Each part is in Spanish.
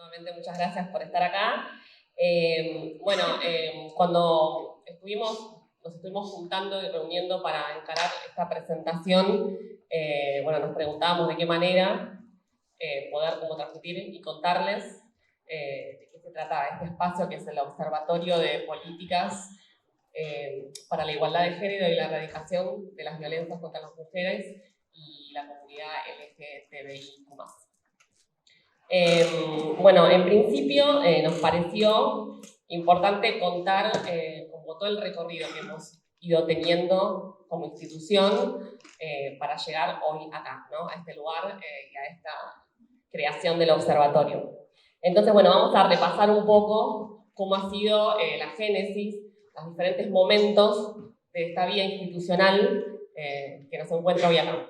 Nuevamente muchas gracias por estar acá. Cuando nos estuvimos juntando y reuniendo para encarar esta presentación, nos preguntábamos de qué manera poder como transmitir y contarles de qué se trata este espacio que es el Observatorio de Políticas para la Igualdad de Género y la Erradicación de las Violencias contra las Mujeres y la comunidad LGTBIQ+. En principio nos pareció importante contar como todo el recorrido que hemos ido teniendo como institución para llegar hoy acá, ¿no? A este lugar y a esta creación del observatorio. Entonces, vamos a repasar un poco cómo ha sido la génesis, los diferentes momentos de esta vía institucional que nos encuentra hoy acá.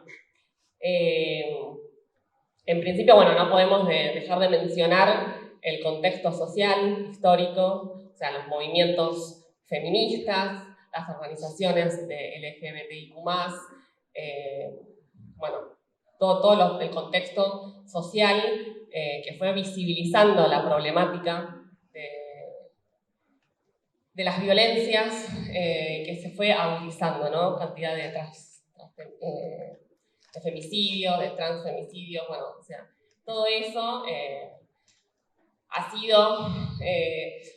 En principio, no podemos dejar de mencionar el contexto social, histórico, o sea, los movimientos feministas, las organizaciones de LGBTIQ+, todo el contexto social que fue visibilizando la problemática de las violencias que se fue agudizando, ¿no? Cantidad de femicidios, de transfemicidios, todo eso ha sido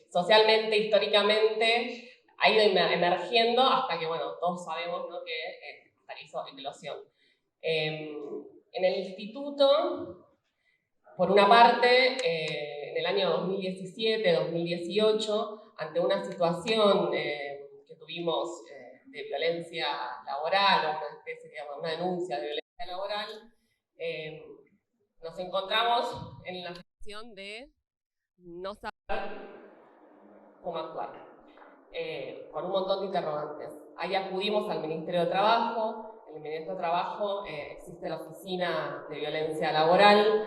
socialmente, históricamente, ha ido emergiendo hasta que, todos sabemos, ¿no?, que hizo eclosión. En el instituto, por una parte, en el año 2017-2018, ante una situación que tuvimos de violencia laboral, o una especie, una denuncia de violencia laboral, nos encontramos en la situación de no saber cómo actuar, con un montón de interrogantes. Ahí acudimos al Ministerio de Trabajo. En el Ministerio de Trabajo existe la Oficina de Violencia Laboral.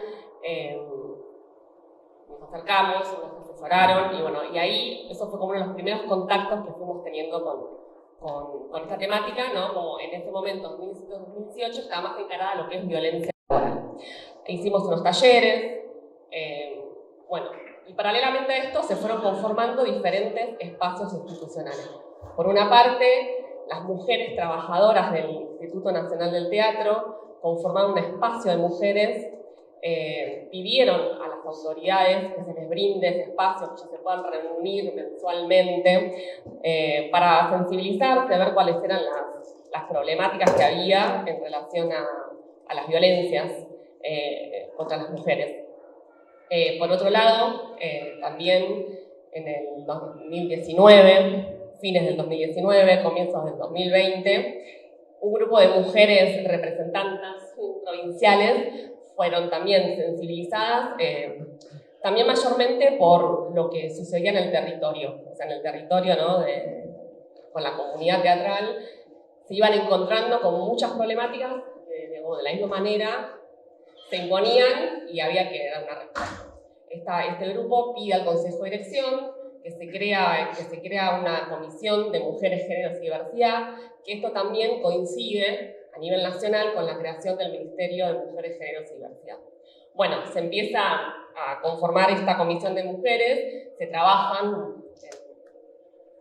Nos acercamos, nos asesoraron y ahí eso fue como uno de los primeros contactos que fuimos teniendo con esta temática, ¿no? Como en ese momento, 2018, estaba más encarada lo que es violencia laboral. Hicimos unos talleres, y paralelamente a esto se fueron conformando diferentes espacios institucionales. Por una parte, las mujeres trabajadoras del Instituto Nacional del Teatro conformaron un espacio de mujeres, pidieron a las autoridades que se les brinde ese espacio, que ya se puedan reunir mensualmente para sensibilizarse, ver cuáles eran las problemáticas que había en relación a las violencias contra las mujeres. Por otro lado, también en el 2019, fines del 2019, comienzos del 2020, un grupo de mujeres representantes provinciales fueron también sensibilizadas, también mayormente por lo que sucedía en el territorio. O sea, en el territorio, ¿no?, con la comunidad teatral, se iban encontrando con muchas problemáticas de la misma manera, se imponían y había que dar una respuesta. Este grupo pide al Consejo de Dirección que se crea una comisión de mujeres, géneros y diversidad, que esto también coincide a nivel nacional con la creación del Ministerio de Mujeres, Géneros y Diversidad. Se empieza a conformar esta comisión de mujeres, se trabajan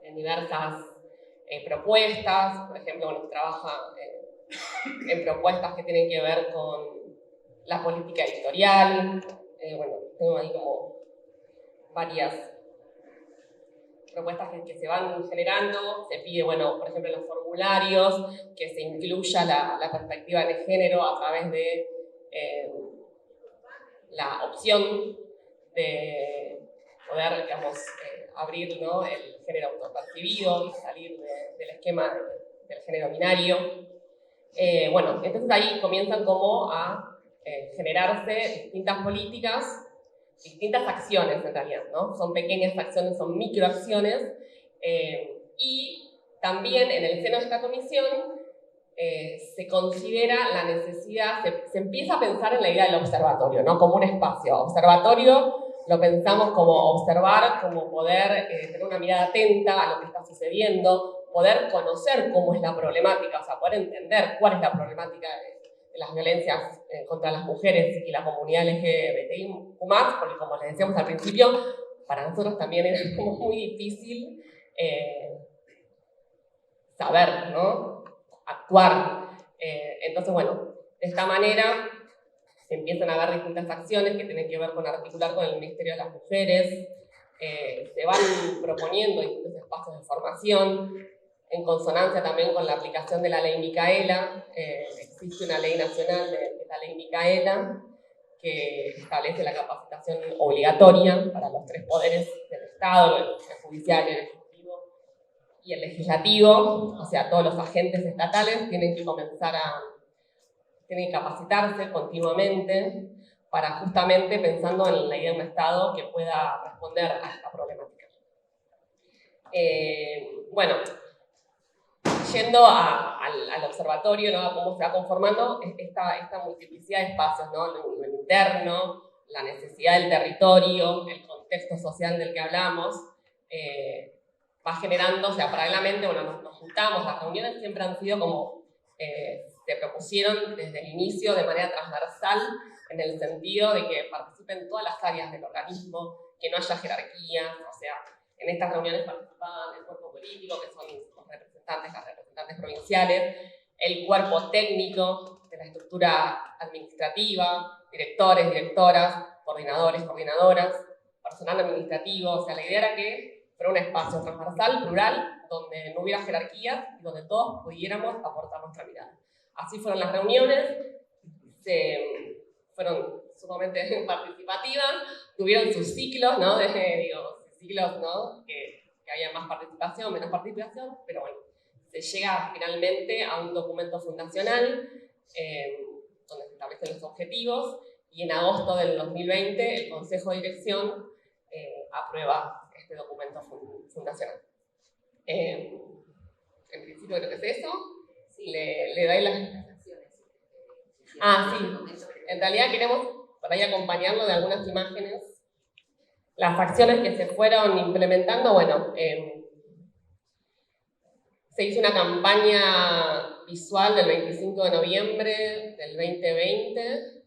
en diversas propuestas. Por ejemplo, se trabaja en propuestas que tienen que ver con la política editorial. Tengo ahí como varias propuestas que se van generando. Se pide, por ejemplo, en los formularios que se incluya la perspectiva de género a través de la opción de poder, abrir, ¿no?, el género autopercibido y salir del esquema del género binario. Entonces ahí comienzan como a generarse distintas políticas, distintas acciones en realidad, ¿no? Son pequeñas acciones, son microacciones, y también en el seno de esta comisión se considera la necesidad, se empieza a pensar en la idea del observatorio, ¿no?, como un espacio. Observatorio lo pensamos como observar, como poder tener una mirada atenta a lo que está sucediendo, poder conocer cómo es la problemática, o sea, poder entender cuál es la problemática de las violencias contra las mujeres y la comunidad LGBTIQ+, porque como les decíamos al principio, para nosotros también era como muy difícil saber, ¿no? Actuar. Entonces, bueno, de esta manera se empiezan a ver distintas acciones que tienen que ver con articular con el Ministerio de las Mujeres, se van proponiendo distintos espacios de formación, en consonancia también con la aplicación de la ley Micaela. Existe una ley nacional, la ley Micaela, que establece la capacitación obligatoria para los 3 poderes del Estado, el judicial, el ejecutivo y el legislativo. O sea, todos los agentes estatales tienen que capacitarse continuamente para justamente pensando en la idea de un Estado que pueda responder a esta problemática. Bueno, yendo al observatorio, ¿no? A cómo se va conformando esta multiplicidad de espacios, ¿no? Lo interno, la necesidad del territorio, el contexto social del que hablamos, va generando, o sea, paralelamente, bueno, nos juntamos, las reuniones siempre han sido como, se propusieron desde el inicio de manera transversal, en el sentido de que participen todas las áreas del organismo, que no haya jerarquías, o sea, en estas reuniones participaban el cuerpo político, que son los representantes, las representantes provinciales, el cuerpo técnico de la estructura administrativa, directores, directoras, coordinadores, coordinadoras, personal administrativo. O sea, la idea era que fuera un espacio transversal, plural, donde no hubiera jerarquías y donde todos pudiéramos aportar nuestra mirada. Así fueron las reuniones, fueron sumamente participativas, tuvieron sus ciclos, ¿no? Ciclos, ¿no? Que haya más participación, menos participación, pero bueno, se llega finalmente a un documento fundacional donde se establecen los objetivos, y en agosto del 2020 el Consejo de Dirección aprueba este documento fundacional. En principio creo que es eso. Sí. Le dais las acciones. Sí. En realidad queremos por ahí acompañarlo de algunas imágenes. Las acciones que se fueron implementando, bueno, se hizo una campaña visual del 25 de noviembre del 2020.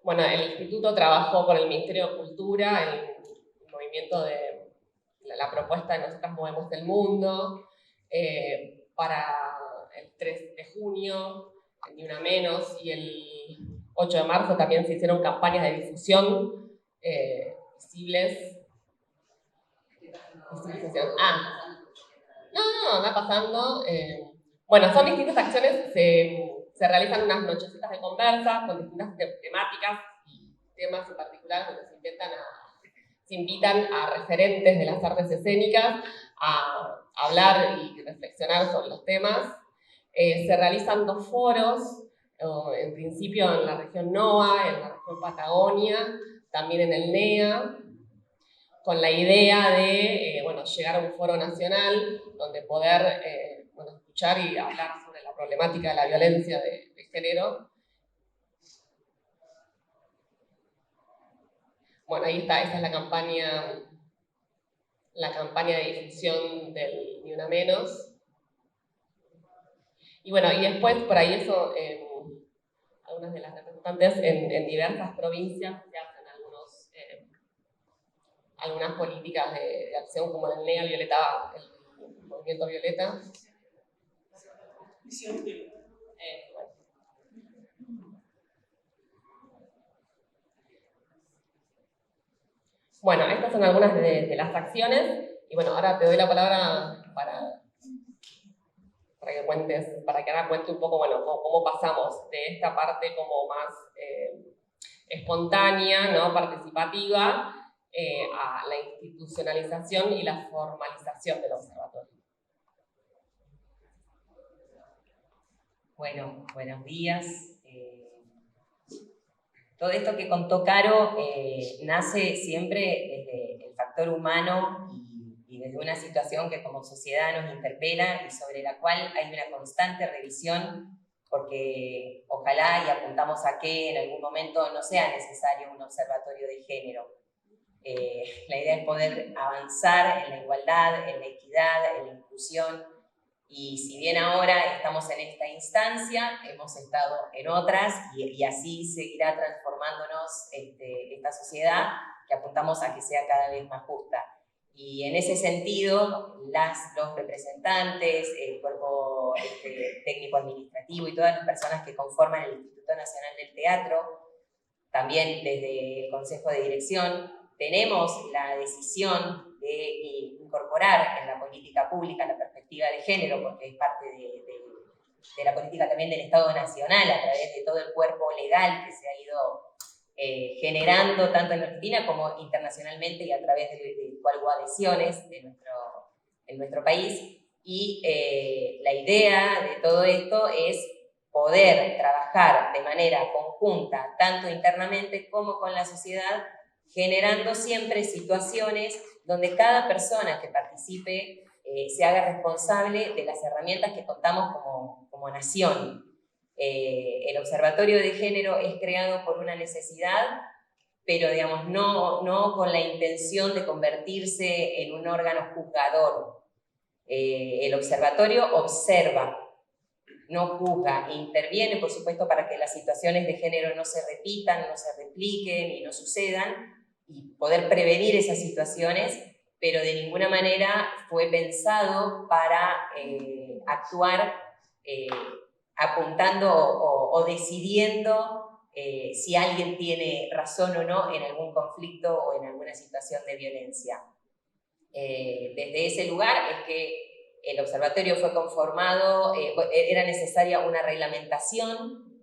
Bueno, el Instituto trabajó con el Ministerio de Cultura, el movimiento de la propuesta de Nosotras Movemos el Mundo, para el 3 de junio, el Ni Una Menos, y el 8 de marzo también se hicieron campañas de difusión visibles. No, va pasando. Bueno, son distintas acciones, se realizan unas nochecitas de conversa con distintas temáticas y temas en particular donde se invitan a referentes de las artes escénicas a hablar y reflexionar sobre los temas. Se realizan 2 foros, en principio en la región NOA, en la región Patagonia, también en el NEA, con la idea de llegar a un foro nacional donde poder escuchar y hablar sobre la problemática de la violencia de género. Bueno, ahí está, esa es la campaña de difusión del Ni Una Menos. Y bueno, y después por ahí eso, algunas de las representantes en diversas provincias se hacen algunas políticas de acción, como el NEA Violeta, el movimiento Violeta. Bueno, estas son algunas de las acciones, y bueno, ahora te doy la palabra para que cuentes, para que ahora cuente un poco, bueno, cómo pasamos de esta parte como más espontánea, ¿no? Participativa, a la institucionalización y la formalización del observatorio. Bueno, buenos días. Todo esto que contó Caro nace siempre desde el factor humano y desde una situación que como sociedad nos interpela y sobre la cual hay una constante revisión, porque ojalá, y apuntamos a que en algún momento no sea necesario un observatorio de género. La idea es poder avanzar en la igualdad, en la equidad, en la inclusión, Y si bien ahora estamos en esta instancia, hemos estado en otras y así seguirá transformándonos esta sociedad que apuntamos a que sea cada vez más justa. Y en ese sentido, los representantes, el cuerpo técnico-administrativo y todas las personas que conforman el Instituto Nacional del Teatro, también desde el Consejo de Dirección, tenemos la decisión de incorporar en la política pública la perspectiva de género, porque es parte de la política también del Estado Nacional, a través de todo el cuerpo legal que se ha ido generando tanto en Argentina como internacionalmente y a través de coadhesiones en nuestro país. Y la idea de todo esto es poder trabajar de manera conjunta, tanto internamente como con la sociedad, generando siempre situaciones donde cada persona que participe se haga responsable de las herramientas que contamos como nación. El Observatorio de Género es creado por una necesidad, pero digamos, no con la intención de convertirse en un órgano juzgador. El observatorio observa, no juzga, interviene, por supuesto, para que las situaciones de género no se repitan, no se repliquen y no sucedan, y poder prevenir esas situaciones, pero de ninguna manera fue pensado para actuar apuntando o decidiendo si alguien tiene razón o no en algún conflicto o en alguna situación de violencia. Desde ese lugar es que el observatorio fue conformado, era necesaria una reglamentación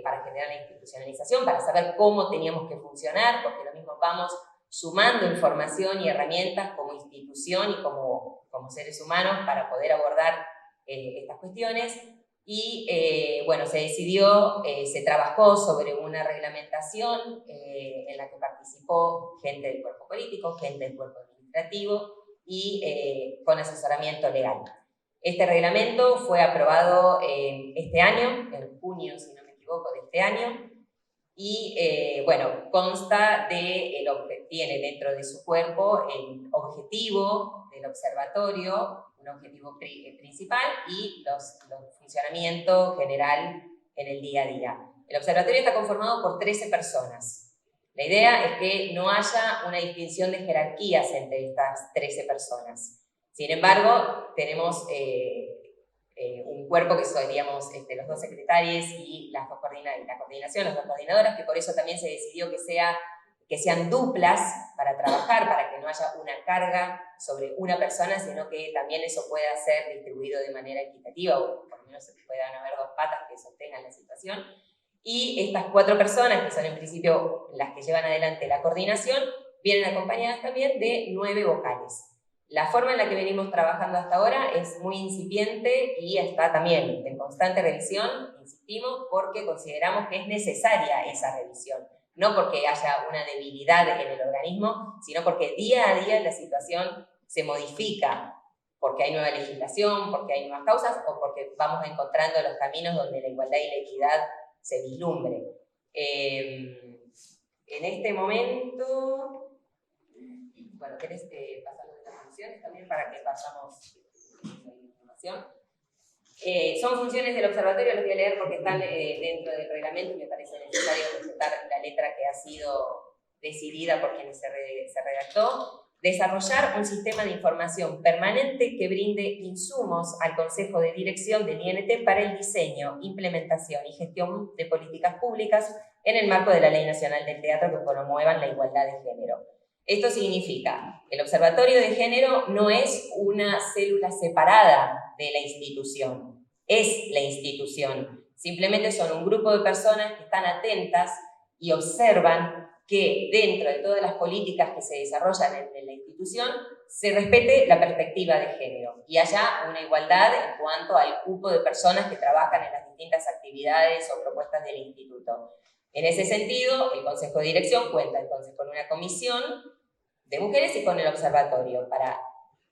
para generar la institucionalización, para saber cómo teníamos que funcionar, porque lo mismo vamos sumando información y herramientas como institución y como seres humanos para poder abordar estas cuestiones. Y bueno, se trabajó sobre una reglamentación en la que participó gente del cuerpo político, gente del cuerpo administrativo y con asesoramiento legal. Este reglamento fue aprobado este año, en junio, si no me equivoco, de este año, y bueno, consta tiene dentro de su cuerpo el objetivo del observatorio, un objetivo principal y los funcionamiento general en el día a día. El observatorio está conformado por 13 personas. La idea es que no haya una distinción de jerarquías entre estas 13 personas. Sin embargo, tenemos un cuerpo que son, digamos, los dos secretarios y la coordinación, las dos coordinadoras, que por eso también se decidió que sean duplas para trabajar, para que no haya una carga sobre una persona, sino que también eso pueda ser distribuido de manera equitativa, o por lo menos puedan haber dos patas que sostengan la situación. Y estas 4 personas, que son en principio las que llevan adelante la coordinación, vienen acompañadas también de 9 vocales. La forma en la que venimos trabajando hasta ahora es muy incipiente y está también en constante revisión, insistimos, porque consideramos que es necesaria esa revisión. No porque haya una debilidad en el organismo, sino porque día a día la situación se modifica, porque hay nueva legislación, porque hay nuevas causas o porque vamos encontrando los caminos donde la igualdad y la equidad se vislumbre. En este momento, bueno, ¿querés pasar de las funciones también para que pasamos la información? Son funciones del observatorio, les voy a leer porque están dentro del reglamento y me parece necesario respetar la letra que ha sido decidida por quienes se redactó. Desarrollar un sistema de información permanente que brinde insumos al Consejo de Dirección del INT para el diseño, implementación y gestión de políticas públicas en el marco de la Ley Nacional del Teatro que promuevan la igualdad de género. Esto significa que el Observatorio de Género no es una célula separada de la institución, es la institución. Simplemente son un grupo de personas que están atentas y observan que dentro de todas las políticas que se desarrollan en la institución se respete la perspectiva de género y haya una igualdad en cuanto al cupo de personas que trabajan en las distintas actividades o propuestas del instituto. En ese sentido, el Consejo de Dirección cuenta entonces con una comisión de mujeres y con el observatorio para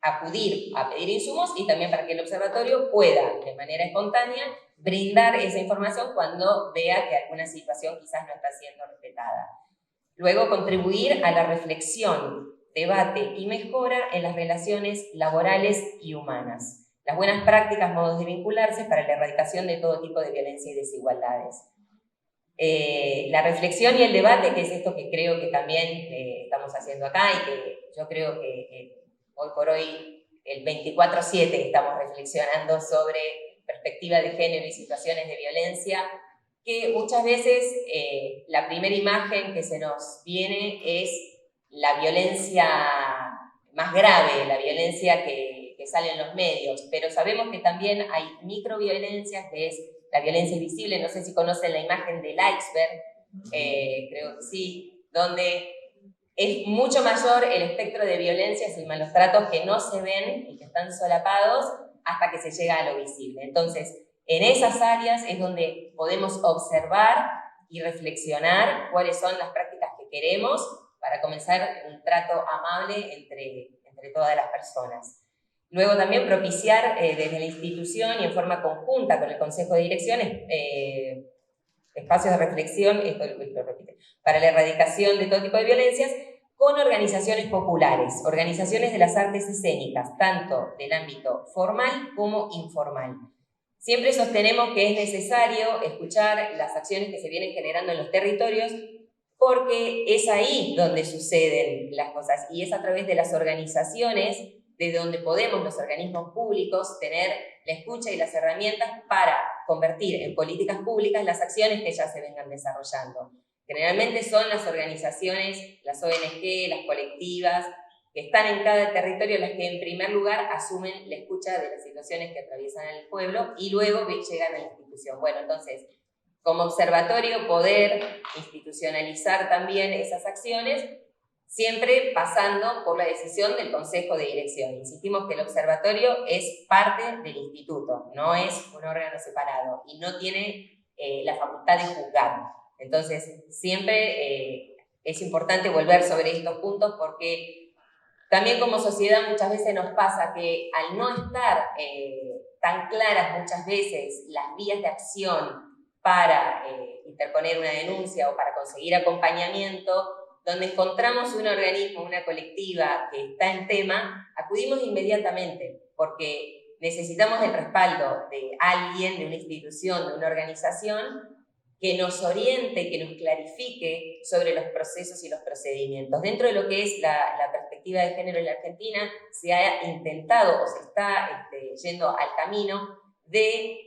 acudir a pedir insumos y también para que el observatorio pueda, de manera espontánea, brindar esa información cuando vea que alguna situación quizás no está siendo respetada. Luego, contribuir a la reflexión, debate y mejora en las relaciones laborales y humanas. las buenas prácticas, modos de vincularse para la erradicación de todo tipo de violencia y desigualdades. La reflexión y el debate, que es esto que creo que también estamos haciendo acá y que yo creo que hoy por hoy, el 24/7, estamos reflexionando sobre perspectiva de género y situaciones de violencia, que muchas veces la primera imagen que se nos viene es la violencia más grave, la violencia que sale en los medios, pero sabemos que también hay microviolencias, que es la violencia invisible. No sé si conocen la imagen del iceberg, creo que sí, donde es mucho mayor el espectro de violencias y malos tratos que no se ven y que están solapados hasta que se llega a lo visible. Entonces, en esas áreas es donde podemos observar y reflexionar cuáles son las prácticas que queremos para comenzar un trato amable entre todas las personas. Luego también propiciar desde la institución y en forma conjunta con el Consejo de Direcciones espacios de reflexión, para la erradicación de todo tipo de violencias con organizaciones populares, organizaciones de las artes escénicas, tanto del ámbito formal como informal. Siempre sostenemos que es necesario escuchar las acciones que se vienen generando en los territorios porque es ahí donde suceden las cosas y es a través de las organizaciones desde donde podemos los organismos públicos tener la escucha y las herramientas para convertir en políticas públicas las acciones que ya se vengan desarrollando. Generalmente son las organizaciones, las ONG, las colectivas, que están en cada territorio las que en primer lugar asumen la escucha de las situaciones que atraviesan el pueblo y luego llegan a la institución. Bueno, entonces, como observatorio, poder institucionalizar también esas acciones, siempre pasando por la decisión del Consejo de Dirección. Insistimos que el observatorio es parte del instituto, no es un órgano separado y no tiene la facultad de juzgar. Entonces, siempre es importante volver sobre estos puntos porque también como sociedad muchas veces nos pasa que al no estar tan claras muchas veces las vías de acción para interponer una denuncia o para conseguir acompañamiento, donde encontramos un organismo, una colectiva que está en tema, acudimos inmediatamente porque necesitamos el respaldo de alguien, de una institución, de una organización que nos oriente, que nos clarifique sobre los procesos y los procedimientos. Dentro de lo que es la perspectiva de género en la Argentina, se ha intentado o se está yendo al camino de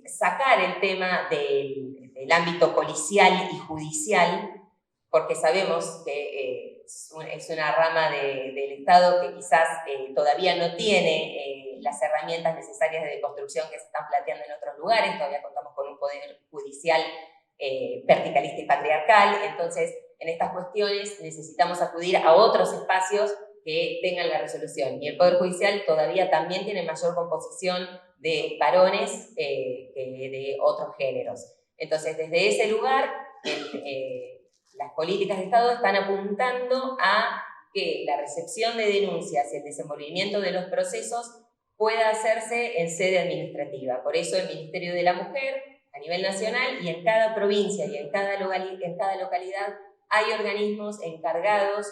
sacar el tema del ámbito policial y judicial, porque sabemos que es una rama del Estado que quizás todavía no tiene las herramientas necesarias de deconstrucción que se están planteando en otros lugares. Todavía contamos con un poder judicial verticalista y patriarcal. Entonces, en estas cuestiones necesitamos acudir a otros espacios que tengan la resolución. Y el Poder Judicial todavía también tiene mayor composición de varones que de otros géneros. Entonces, desde ese lugar, las políticas de Estado están apuntando a que la recepción de denuncias y el desenvolvimiento de los procesos pueda hacerse en sede administrativa. Por eso el Ministerio de la Mujer, a nivel nacional y en cada provincia y en cada localidad, hay organismos encargados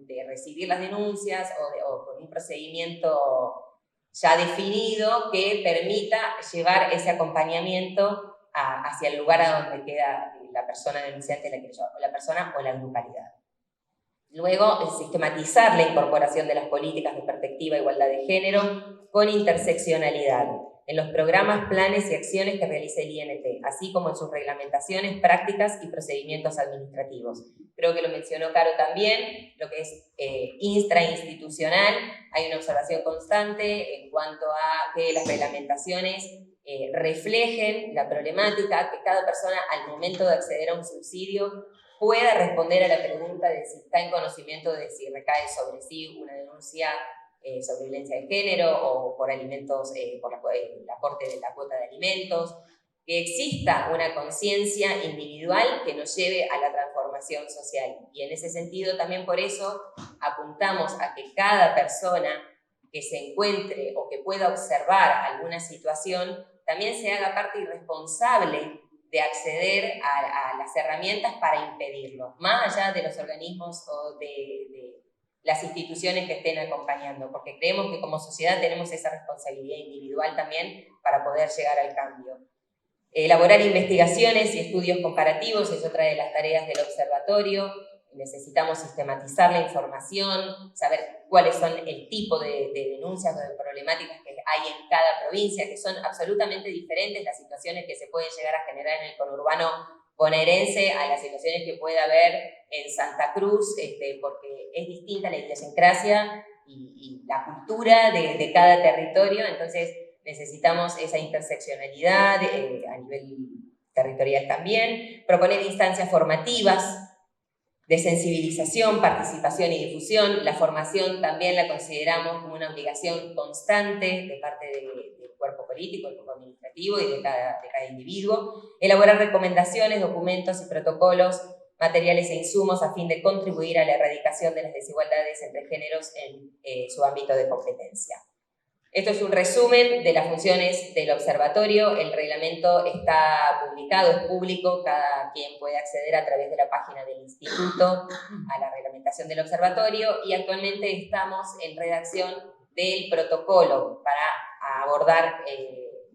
de recibir las denuncias o con un procedimiento ya definido que permita llevar ese acompañamiento hacia el lugar a donde queda la persona denunciante, la persona o la grupalidad. Luego, sistematizar la incorporación de las políticas de perspectiva e igualdad de género con interseccionalidad en los programas, planes y acciones que realice el INT, así como en sus reglamentaciones, prácticas y procedimientos administrativos. Creo que lo mencionó Caro también, lo que es intrainstitucional. Hay una observación constante en cuanto a que las reglamentaciones reflejen la problemática, que cada persona al momento de acceder a un subsidio pueda responder a la pregunta de si está en conocimiento de si recae sobre sí una denuncia sobre violencia de género o por alimentos, por el aporte de la cuota de alimentos, que exista una conciencia individual que nos lleve a la transformación social. Y en ese sentido también por eso apuntamos a que cada persona que se encuentre o que pueda observar alguna situación también se haga parte y responsable de acceder a las herramientas para impedirlo, más allá de los organismos o de las instituciones que estén acompañando, porque creemos que como sociedad tenemos esa responsabilidad individual también para poder llegar al cambio. Elaborar investigaciones y estudios comparativos es otra de las tareas del observatorio. Necesitamos sistematizar la información, saber cuáles son el tipo de denuncias o de problemáticas que hay en cada provincia, que son absolutamente diferentes las situaciones que se pueden llegar a generar en el conurbano bonaerense a las situaciones que puede haber en Santa Cruz, porque es distinta la idiosincrasia y la cultura de cada territorio. Entonces necesitamos esa interseccionalidad a nivel territorial también, proponer instancias formativas de sensibilización, participación y difusión. La formación también la consideramos como una obligación constante de parte del cuerpo político, del cuerpo administrativo y de cada individuo. Elaborar recomendaciones, documentos y protocolos, materiales e insumos a fin de contribuir a la erradicación de las desigualdades entre géneros en su ámbito de competencia. Esto es un resumen de las funciones del observatorio. El reglamento está publicado, es público, cada quien puede acceder a través de la página del instituto a la reglamentación del observatorio, y actualmente estamos en redacción del protocolo para abordar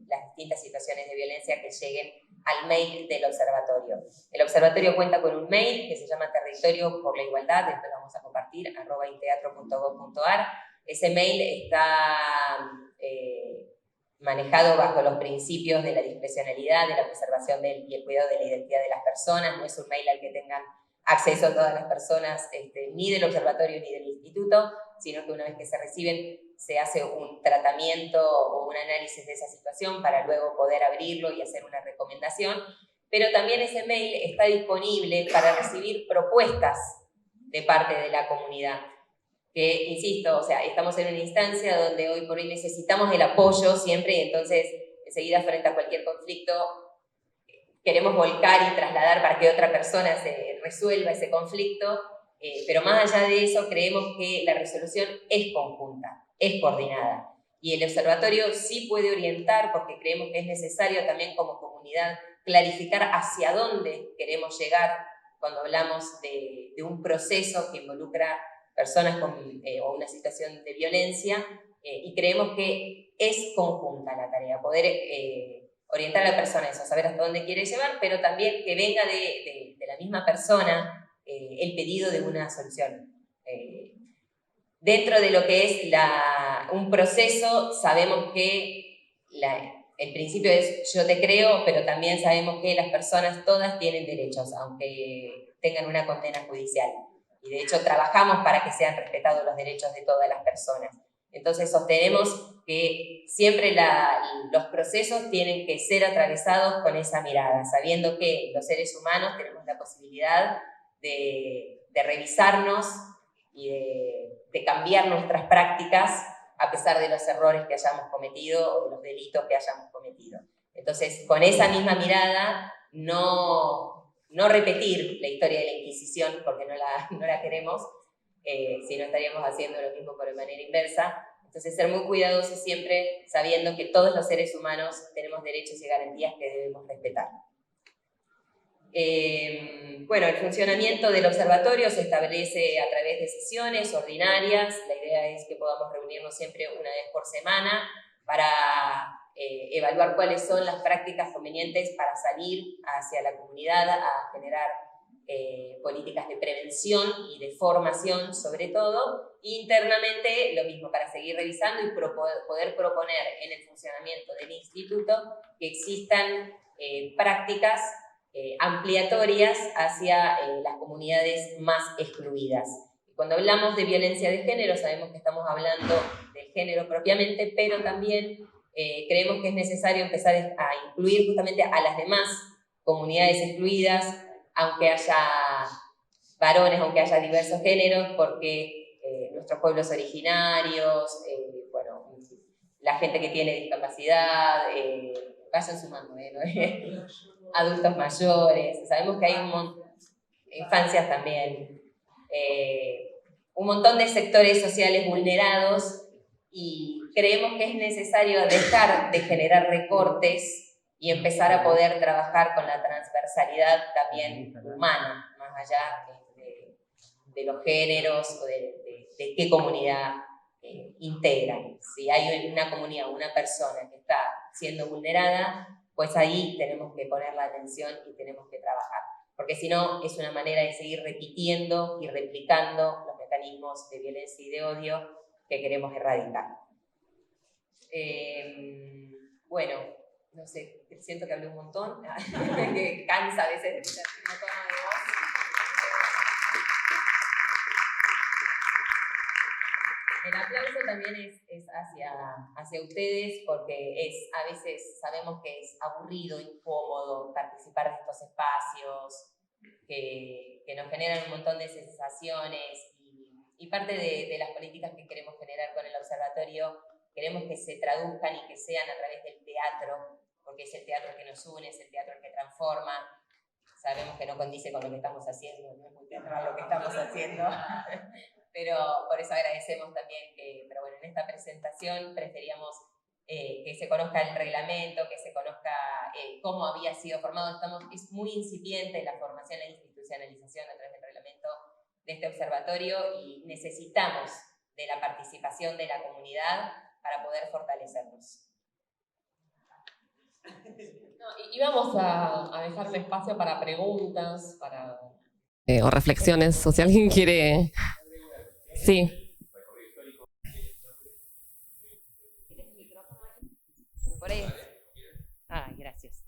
las distintas situaciones de violencia que lleguen al mail del observatorio. El observatorio cuenta con un mail que se llama Territorio por la Igualdad, después lo vamos a compartir, @inteatro.gov.ar. Ese mail está manejado bajo los principios de la discrecionalidad, de la preservación y el cuidado de la identidad de las personas. No es un mail al que tengan acceso todas las personas, ni del observatorio ni del instituto, sino que una vez que se reciben se hace un tratamiento o un análisis de esa situación para luego poder abrirlo y hacer una recomendación. Pero también ese mail está disponible para recibir propuestas de parte de la comunidad. Que, insisto, o sea, estamos en una instancia donde hoy por hoy necesitamos el apoyo siempre, y entonces enseguida frente a cualquier conflicto queremos volcar y trasladar para que otra persona se resuelva ese conflicto, pero más allá de eso creemos que la resolución es conjunta, es coordinada, y el observatorio sí puede orientar, porque creemos que es necesario también como comunidad clarificar hacia dónde queremos llegar cuando hablamos de un proceso que involucra personas o una situación de violencia, y creemos que es conjunta la tarea, poder orientar a la persona eso, saber hasta dónde quiere llevar, pero también que venga de la misma persona el pedido de una solución. Dentro de lo que es un proceso, sabemos que el principio es yo te creo, pero también sabemos que las personas todas tienen derechos, aunque tengan una condena judicial. Y de hecho trabajamos para que sean respetados los derechos de todas las personas. Entonces sostenemos que siempre los procesos tienen que ser atravesados con esa mirada, sabiendo que los seres humanos tenemos la posibilidad de revisarnos y de cambiar nuestras prácticas a pesar de los errores que hayamos cometido o de los delitos que hayamos cometido. Entonces, con esa misma mirada, no repetir la historia de la Inquisición, porque no la queremos, si no estaríamos haciendo lo mismo por de manera inversa. Entonces, ser muy cuidadosos siempre sabiendo que todos los seres humanos tenemos derechos y garantías que debemos respetar. Bueno, el funcionamiento del observatorio se establece a través de sesiones ordinarias. La idea es que podamos reunirnos siempre una vez por semana para evaluar cuáles son las prácticas convenientes para salir hacia la comunidad a generar políticas de prevención y de formación sobre todo. Internamente lo mismo, para seguir revisando y poder proponer en el funcionamiento del instituto que existan prácticas ampliatorias hacia las comunidades más excluidas. Cuando hablamos de violencia de género, sabemos que estamos hablando del género propiamente, pero también creemos que es necesario empezar a incluir justamente a las demás comunidades excluidas, aunque haya varones, aunque haya diversos géneros, porque nuestros pueblos originarios, bueno, la gente que tiene discapacidad, vayan sumando, ¿no? Adultos mayores, sabemos que hay infancias también, un montón de sectores sociales vulnerados, y creemos que es necesario dejar de generar recortes y empezar a poder trabajar con la transversalidad también humana, más allá de los géneros o de de qué comunidad integran. Si hay una comunidad, una persona que está siendo vulnerada, pues ahí tenemos que poner la atención y tenemos que trabajar. Porque si no, es una manera de seguir repitiendo y replicando los mecanismos de violencia y de odio que queremos erradicar. Bueno, no sé, siento que hablé un montón, que cansa a veces de no tono de voz. El aplauso también es hacia ustedes, porque a veces sabemos que es aburrido, incómodo participar de estos espacios que nos generan un montón de sensaciones y parte de las políticas que queremos generar con el observatorio, queremos que se traduzcan y que sean a través del teatro, porque es el teatro que nos une, es el teatro que transforma. Sabemos que no condice con lo que estamos haciendo, no es muy teatral lo que estamos haciendo. Pero por eso agradecemos también pero bueno, en esta presentación preferíamos que se conozca el reglamento, que se conozca cómo había sido formado. Es muy incipiente la formación e institucionalización a través del reglamento de este observatorio y necesitamos de la participación de la comunidad para poder fortalecernos. Y vamos a dejar un espacio para preguntas, o reflexiones, o si alguien quiere... Sí. Por ahí. Gracias.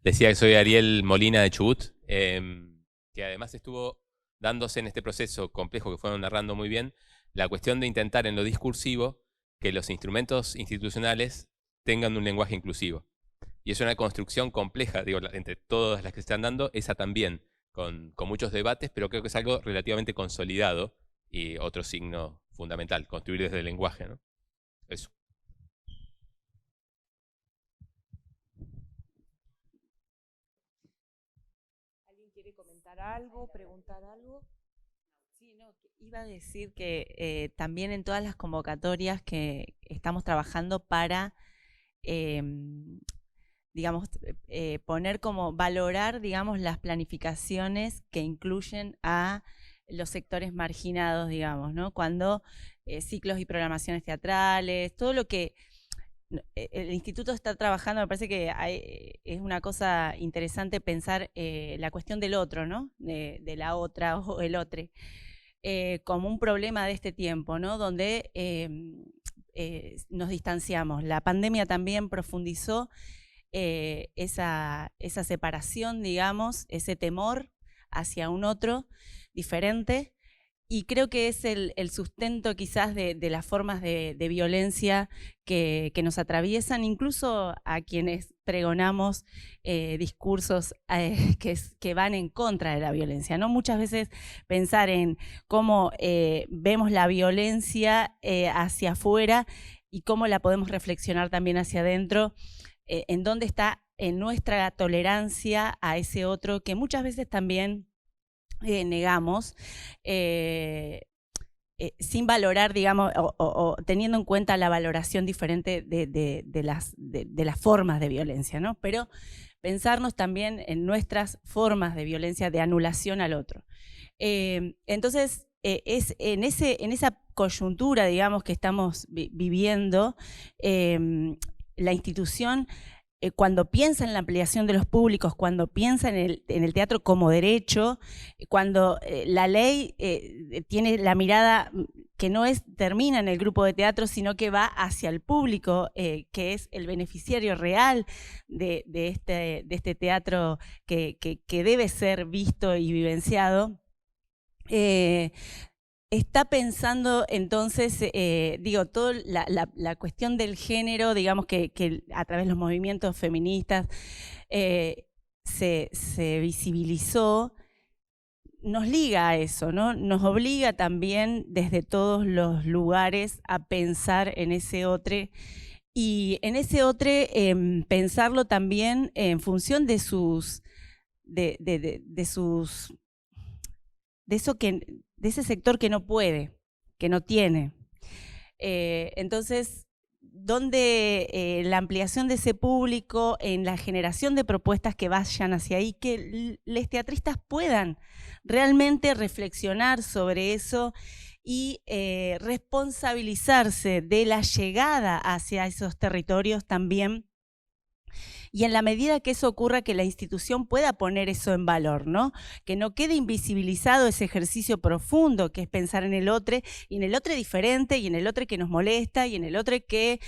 Decía que soy Ariel Molina de Chubut, que además estuvo dándose en este proceso complejo que fueron narrando muy bien, la cuestión de intentar en lo discursivo que los instrumentos institucionales tengan un lenguaje inclusivo. Y es una construcción compleja, digo, entre todas las que se están dando, esa también, con muchos debates, pero creo que es algo relativamente consolidado y otro signo fundamental, construir desde el lenguaje, ¿no? Eso. ¿Alguien quiere comentar algo, preguntar algo? Sí, no, iba a decir que también en todas las convocatorias que estamos trabajando para digamos, poner como valorar, digamos, las planificaciones que incluyen a los sectores marginados, digamos, ¿no? Cuando ciclos y programaciones teatrales, todo lo que el instituto está trabajando, me parece que es una cosa interesante pensar la cuestión del otro, ¿no? De la otra o el otro, como un problema de este tiempo, ¿no? Donde nos distanciamos. La pandemia también profundizó esa separación, digamos, ese temor hacia un otro diferente, y creo que es el sustento quizás de las formas de violencia que nos atraviesan, incluso a quienes pregonamos discursos que van en contra de la violencia, ¿no? Muchas veces pensar en cómo vemos la violencia hacia afuera y cómo la podemos reflexionar también hacia adentro, en dónde está en nuestra tolerancia a ese otro que muchas veces también negamos, sin valorar, digamos, o teniendo en cuenta la valoración diferente de las formas de violencia, ¿no? Pero pensarnos también en nuestras formas de violencia, de anulación al otro. Entonces, es en esa coyuntura, digamos, que estamos viviendo, la institución, cuando piensa en la ampliación de los públicos, cuando piensa en el teatro como derecho, cuando la ley tiene la mirada que no termina en el grupo de teatro, sino que va hacia el público, que es el beneficiario real de este teatro que debe ser visto y vivenciado, está pensando entonces, toda la cuestión del género, digamos que a través de los movimientos feministas se visibilizó, nos liga a eso, ¿no? Nos obliga también desde todos los lugares a pensar en ese otro, y en ese otro pensarlo también en función de ese sector que no puede, que no tiene. Entonces, la ampliación de ese público, en la generación de propuestas que vayan hacia ahí, que los teatristas puedan realmente reflexionar sobre eso y responsabilizarse de la llegada hacia esos territorios también. Y en la medida que eso ocurra, que la institución pueda poner eso en valor, ¿no? Que no quede invisibilizado ese ejercicio profundo que es pensar en el otro, y en el otro diferente, y en el otro que nos molesta, y en el otro que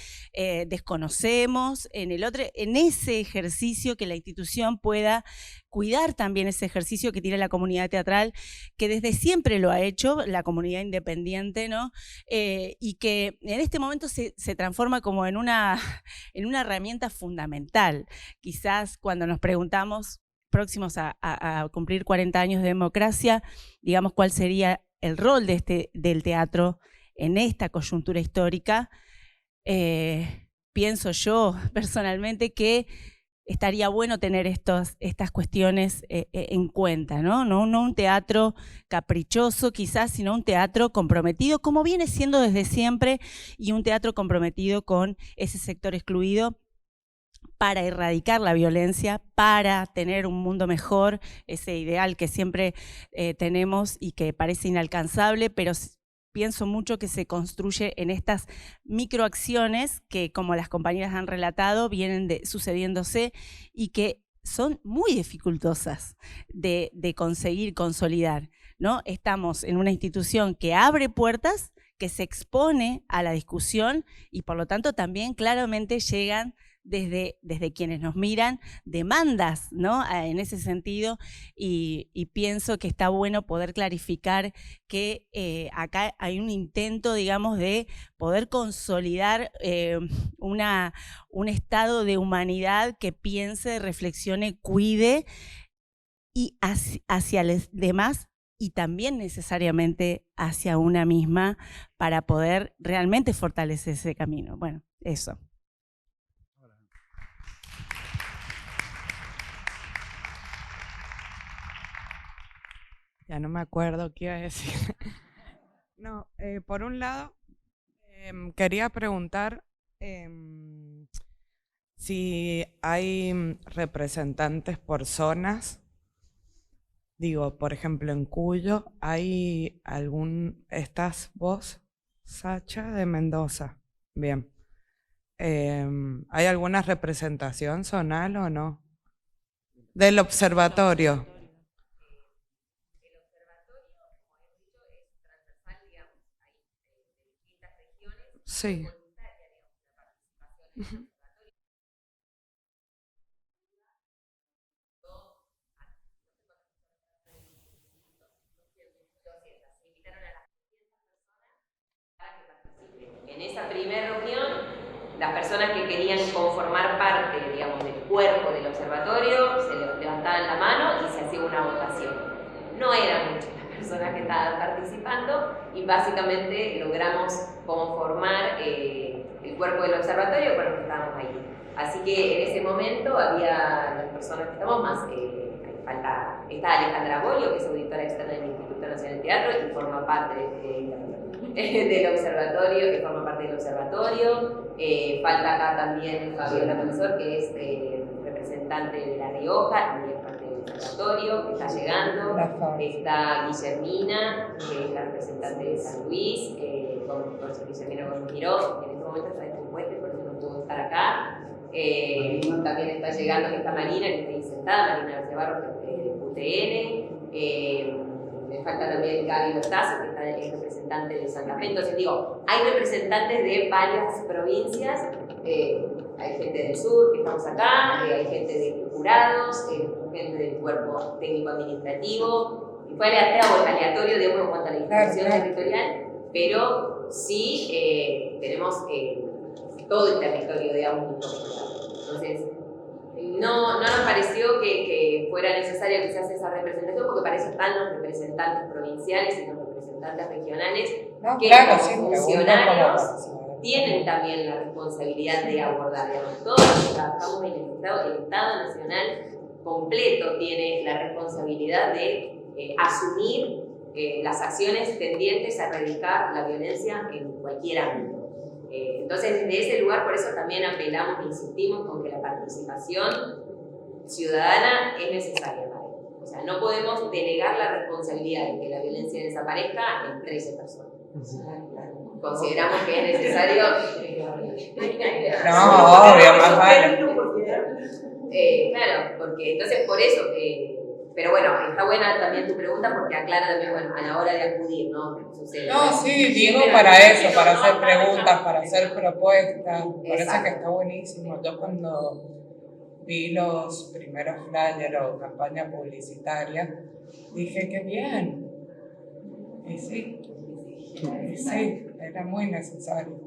desconocemos, en ese ejercicio que la institución pueda cuidar también ese ejercicio que tiene la comunidad teatral, que desde siempre lo ha hecho, la comunidad independiente, ¿no? Y que en este momento se transforma como en una herramienta fundamental. Quizás cuando nos preguntamos, próximos a cumplir 40 años de democracia, digamos, cuál sería el rol del teatro en esta coyuntura histórica, pienso yo personalmente que estaría bueno tener estas cuestiones en cuenta, ¿no? No un teatro caprichoso quizás, sino un teatro comprometido, como viene siendo desde siempre, y un teatro comprometido con ese sector excluido para erradicar la violencia, para tener un mundo mejor, ese ideal que siempre tenemos y que parece inalcanzable, pero pienso mucho que se construye en estas microacciones que, como las compañeras han relatado, vienen sucediéndose y que son muy dificultosas de conseguir consolidar, ¿no? Estamos en una institución que abre puertas, que se expone a la discusión y por lo tanto también claramente llegan desde quienes nos miran demandas, ¿no? En ese sentido, y pienso que está bueno poder clarificar que acá hay un intento, digamos, de poder consolidar un estado de humanidad que piense, reflexione, cuide y hacia los demás y también necesariamente hacia una misma para poder realmente fortalecer ese camino. Bueno, eso. Ya no me acuerdo qué iba a decir. No, por un lado, quería preguntar si hay representantes por zonas. Digo, por ejemplo, en Cuyo, ¿hay estás vos, Sacha, de Mendoza? Bien. ¿Hay alguna representación zonal o no? Del observatorio. Sí. En esa primera reunión, las personas que querían conformar parte, digamos, del cuerpo del observatorio se levantaban la mano y se hacía una votación. No eran muchas las personas que estaban participando y básicamente logramos conformar el cuerpo del observatorio con los que estábamos ahí. Así que en ese momento había las personas que estamos más, está Alejandra Bolio, que es auditora externa del Instituto Nacional de Teatro y forma parte del observatorio, que forma parte del observatorio. Falta acá también Fabiola Profesor, que es representante de La Rioja y es parte del observatorio, que está llegando. Está Guillermina, que es la representante de San Luis, con Guillermina Gómez Miró, que en este momento está en el puente, por eso no pudo estar acá. También está llegando, que está Marina, que está ahí sentada, Marina García Barros, de UTN. Me falta también Gaby Bertazo, que es representante de Santa Fe. Entonces digo, hay representantes de varias provincias, hay gente del sur que estamos acá, hay gente de jurados, gente del cuerpo técnico administrativo, y fue aleatorio digamos, en cuanto a la distribución territorial, pero sí tenemos todo el territorio, digamos, entonces no nos pareció que fuera necesario que se hace esa representación, porque para eso están los representantes provinciales y los representantes regionales, que los funcionarios tienen también la responsabilidad de abordar. Digamos, todos los que trabajamos en el Estado Nacional completo tiene la responsabilidad de asumir las acciones tendientes a erradicar la violencia en cualquier ámbito. Entonces, desde ese lugar, por eso también apelamos e insistimos con que la participación ciudadana es necesaria para él. O sea, no podemos delegar la responsabilidad de que la violencia desaparezca en 13 personas. Consideramos que es necesario... No, obvio, más vale. Claro, porque entonces por eso... pero bueno, está buena también tu pregunta porque aclara también, bueno, a la hora de acudir, ¿no? Sucede, No, bueno, sí, digo para eso, para hacer preguntas, para hacer propuestas. Parece que está buenísimo. Yo cuando vi los primeros flyers o campaña publicitaria, dije, qué bien. Y sí, era muy necesario.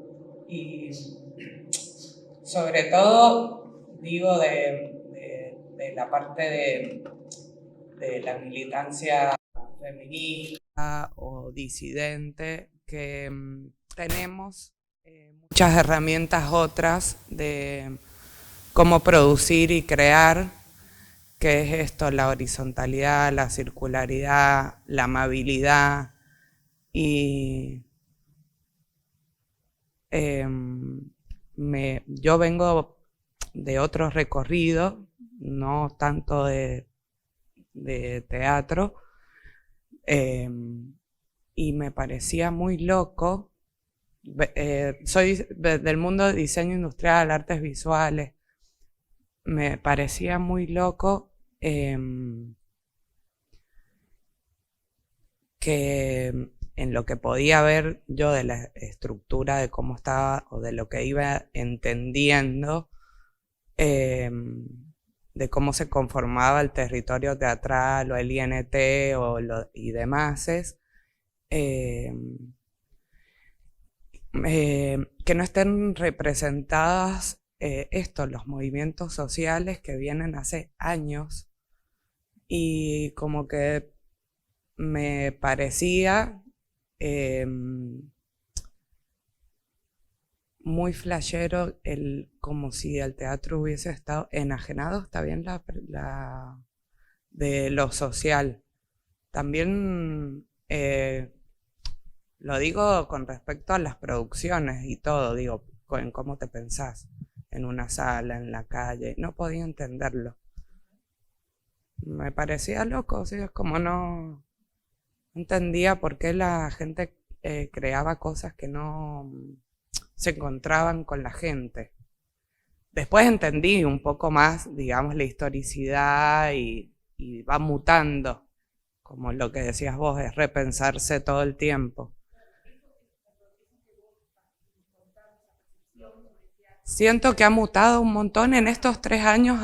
Y sobre todo, digo, de la parte de la militancia feminista o disidente, que tenemos muchas herramientas otras de cómo producir y crear, que es esto, la horizontalidad, la circularidad, la amabilidad, y yo vengo de otro recorrido, no tanto de teatro, y me parecía muy loco. Soy del mundo de diseño industrial, artes visuales. Me parecía muy loco que en lo que podía ver yo de la estructura de cómo estaba o de lo que iba entendiendo, de cómo se conformaba el territorio teatral o el INT y demás, que no estén representadas los movimientos sociales que vienen hace años, y como que me parecía muy flashero como si el teatro hubiese estado enajenado, está bien, de lo social. También lo digo con respecto a las producciones y todo, digo, en cómo te pensás en una sala, en la calle, no podía entenderlo. Me parecía loco, o sea, como no entendía por qué la gente creaba cosas que no se encontraban con la gente. Después entendí un poco más, digamos, la historicidad y va mutando, como lo que decías vos, es repensarse todo el tiempo. Siento que ha mutado un montón en estos 3 años.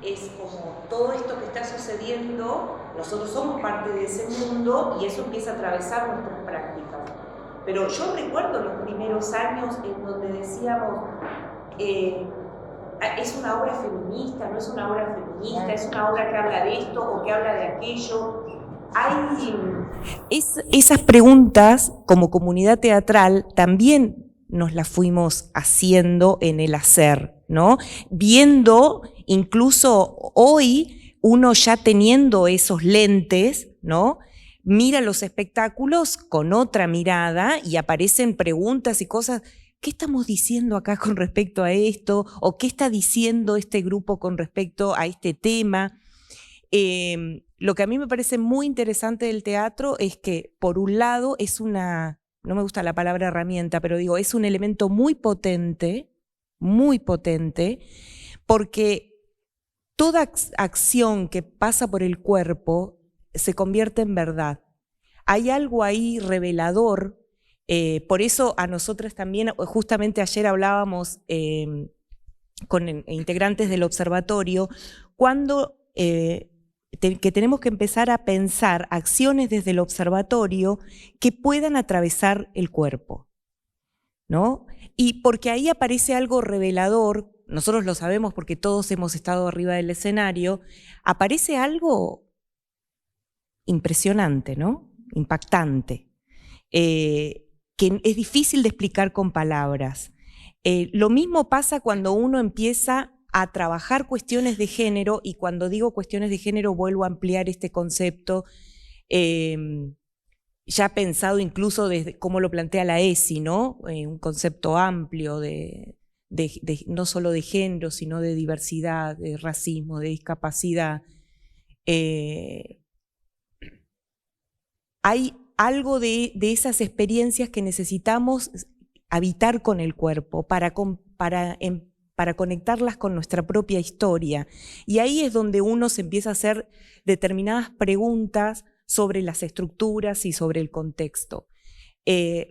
Es como todo esto que está sucediendo, nosotros somos parte de ese mundo y eso empieza a atravesar nuestras prácticas. Pero yo recuerdo los primeros años en donde decíamos, es una obra feminista, no es una obra feminista, es una obra que habla de esto o que habla de aquello. Esas preguntas como comunidad teatral también nos las fuimos haciendo en el hacer, ¿no? Viendo, incluso hoy, uno ya teniendo esos lentes, ¿no? Mira los espectáculos con otra mirada y aparecen preguntas y cosas. ¿Qué estamos diciendo acá con respecto a esto? ¿O qué está diciendo este grupo con respecto a este tema? Lo que a mí me parece muy interesante del teatro es que, por un lado, es una, no me gusta la palabra herramienta, pero digo, es un elemento muy potente, porque toda acción que pasa por el cuerpo se convierte en verdad. Hay algo ahí revelador, por eso a nosotras también, justamente ayer hablábamos con integrantes del observatorio, cuando que tenemos que empezar a pensar acciones desde el observatorio que puedan atravesar el cuerpo, ¿no? Y porque ahí aparece algo revelador, nosotros lo sabemos porque todos hemos estado arriba del escenario, aparece algo impresionante, ¿no? Impactante, que es difícil de explicar con palabras. Lo mismo pasa cuando uno empieza a trabajar cuestiones de género, y cuando digo cuestiones de género vuelvo a ampliar este concepto, ya pensado incluso desde cómo lo plantea la ESI, ¿no? Un concepto amplio no solo de género, sino de diversidad, de racismo, de discapacidad. Hay algo de esas experiencias que necesitamos habitar con el cuerpo para conectarlas con nuestra propia historia. Y ahí es donde uno se empieza a hacer determinadas preguntas sobre las estructuras y sobre el contexto.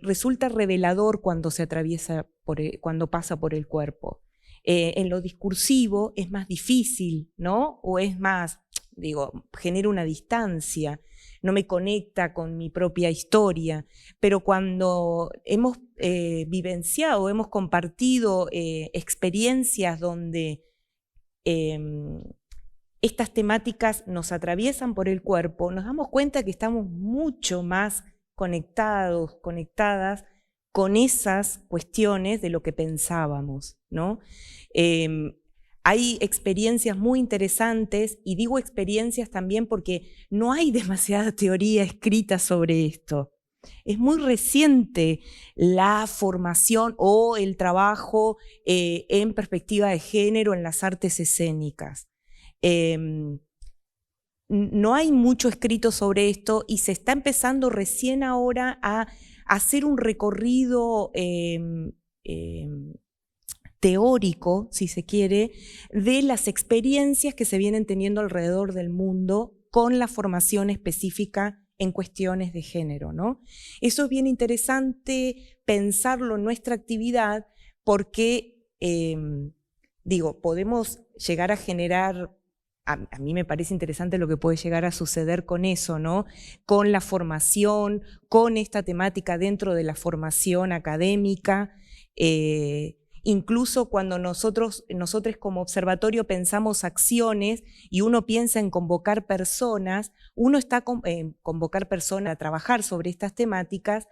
Resulta revelador cuando se atraviesa, cuando pasa por el cuerpo. En lo discursivo es más difícil, ¿no? O es más, genera una distancia, no me conecta con mi propia historia, pero cuando hemos vivenciado, hemos compartido experiencias donde estas temáticas nos atraviesan por el cuerpo, nos damos cuenta que estamos mucho más conectadas con esas cuestiones de lo que pensábamos, ¿no? Hay experiencias muy interesantes, y digo experiencias también porque no hay demasiada teoría escrita sobre esto. Es muy reciente la formación o el trabajo en perspectiva de género en las artes escénicas. No hay mucho escrito sobre esto y se está empezando recién ahora a hacer un recorrido teórico, si se quiere, de las experiencias que se vienen teniendo alrededor del mundo con la formación específica en cuestiones de género, ¿no? Eso es bien interesante pensarlo en nuestra actividad porque, podemos llegar a generar, a mí me parece interesante lo que puede llegar a suceder con eso, ¿no? Con la formación, con esta temática dentro de la formación académica, incluso cuando nosotros como observatorio pensamos acciones y uno piensa en convocar personas, uno está convocar personas a trabajar sobre estas temáticas,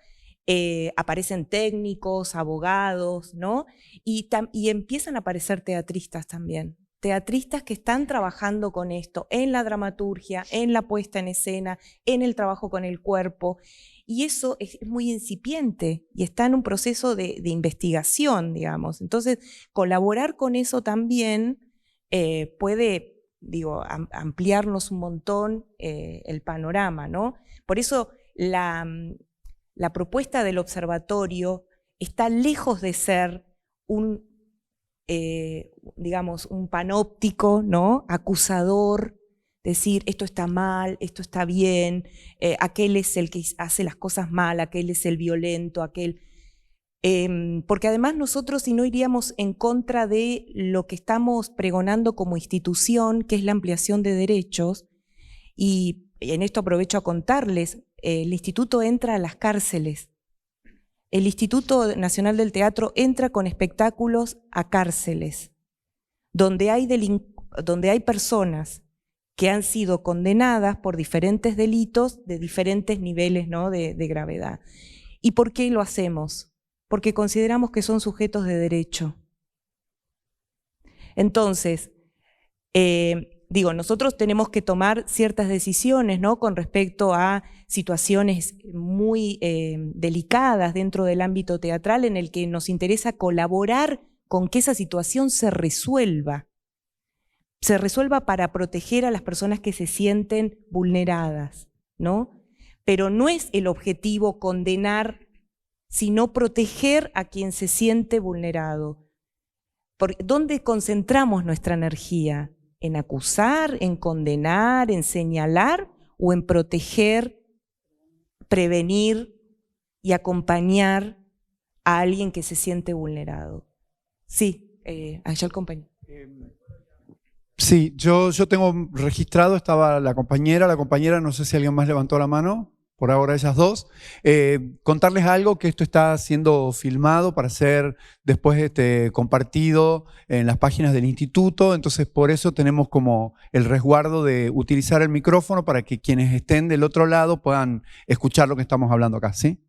aparecen técnicos, abogados, ¿no? Y empiezan a aparecer teatristas también. Teatristas que están trabajando con esto en la dramaturgia, en la puesta en escena, en el trabajo con el cuerpo. Y eso es muy incipiente y está en un proceso de investigación, digamos. Entonces, colaborar con eso también puede, ampliarnos un montón el panorama, ¿no? Por eso la propuesta del observatorio está lejos de ser un panóptico, ¿no? Acusador, decir esto está mal, esto está bien, aquel es el que hace las cosas mal, aquel es el violento, aquel... porque además nosotros, si no, iríamos en contra de lo que estamos pregonando como institución, que es la ampliación de derechos, y en esto aprovecho a contarles, el instituto entra a las cárceles. El Instituto Nacional del Teatro entra con espectáculos a cárceles, donde hay personas que han sido condenadas por diferentes delitos de diferentes niveles, ¿no? de gravedad. ¿Y por qué lo hacemos? Porque consideramos que son sujetos de derecho. Entonces, nosotros tenemos que tomar ciertas decisiones, ¿no? Con respecto a situaciones muy delicadas dentro del ámbito teatral en el que nos interesa colaborar con que esa situación se resuelva para proteger a las personas que se sienten vulneradas, ¿no? Pero no es el objetivo condenar, sino proteger a quien se siente vulnerado. ¿Dónde concentramos nuestra energía? ¿En acusar, en condenar, en señalar o en proteger, prevenir y acompañar a alguien que se siente vulnerado? Sí, allá el compañero. Sí, yo tengo registrado, estaba la compañera, no sé si alguien más levantó la mano, por ahora ellas dos. Contarles algo, que esto está siendo filmado para ser después compartido en las páginas del instituto, entonces por eso tenemos como el resguardo de utilizar el micrófono para que quienes estén del otro lado puedan escuchar lo que estamos hablando acá, ¿sí?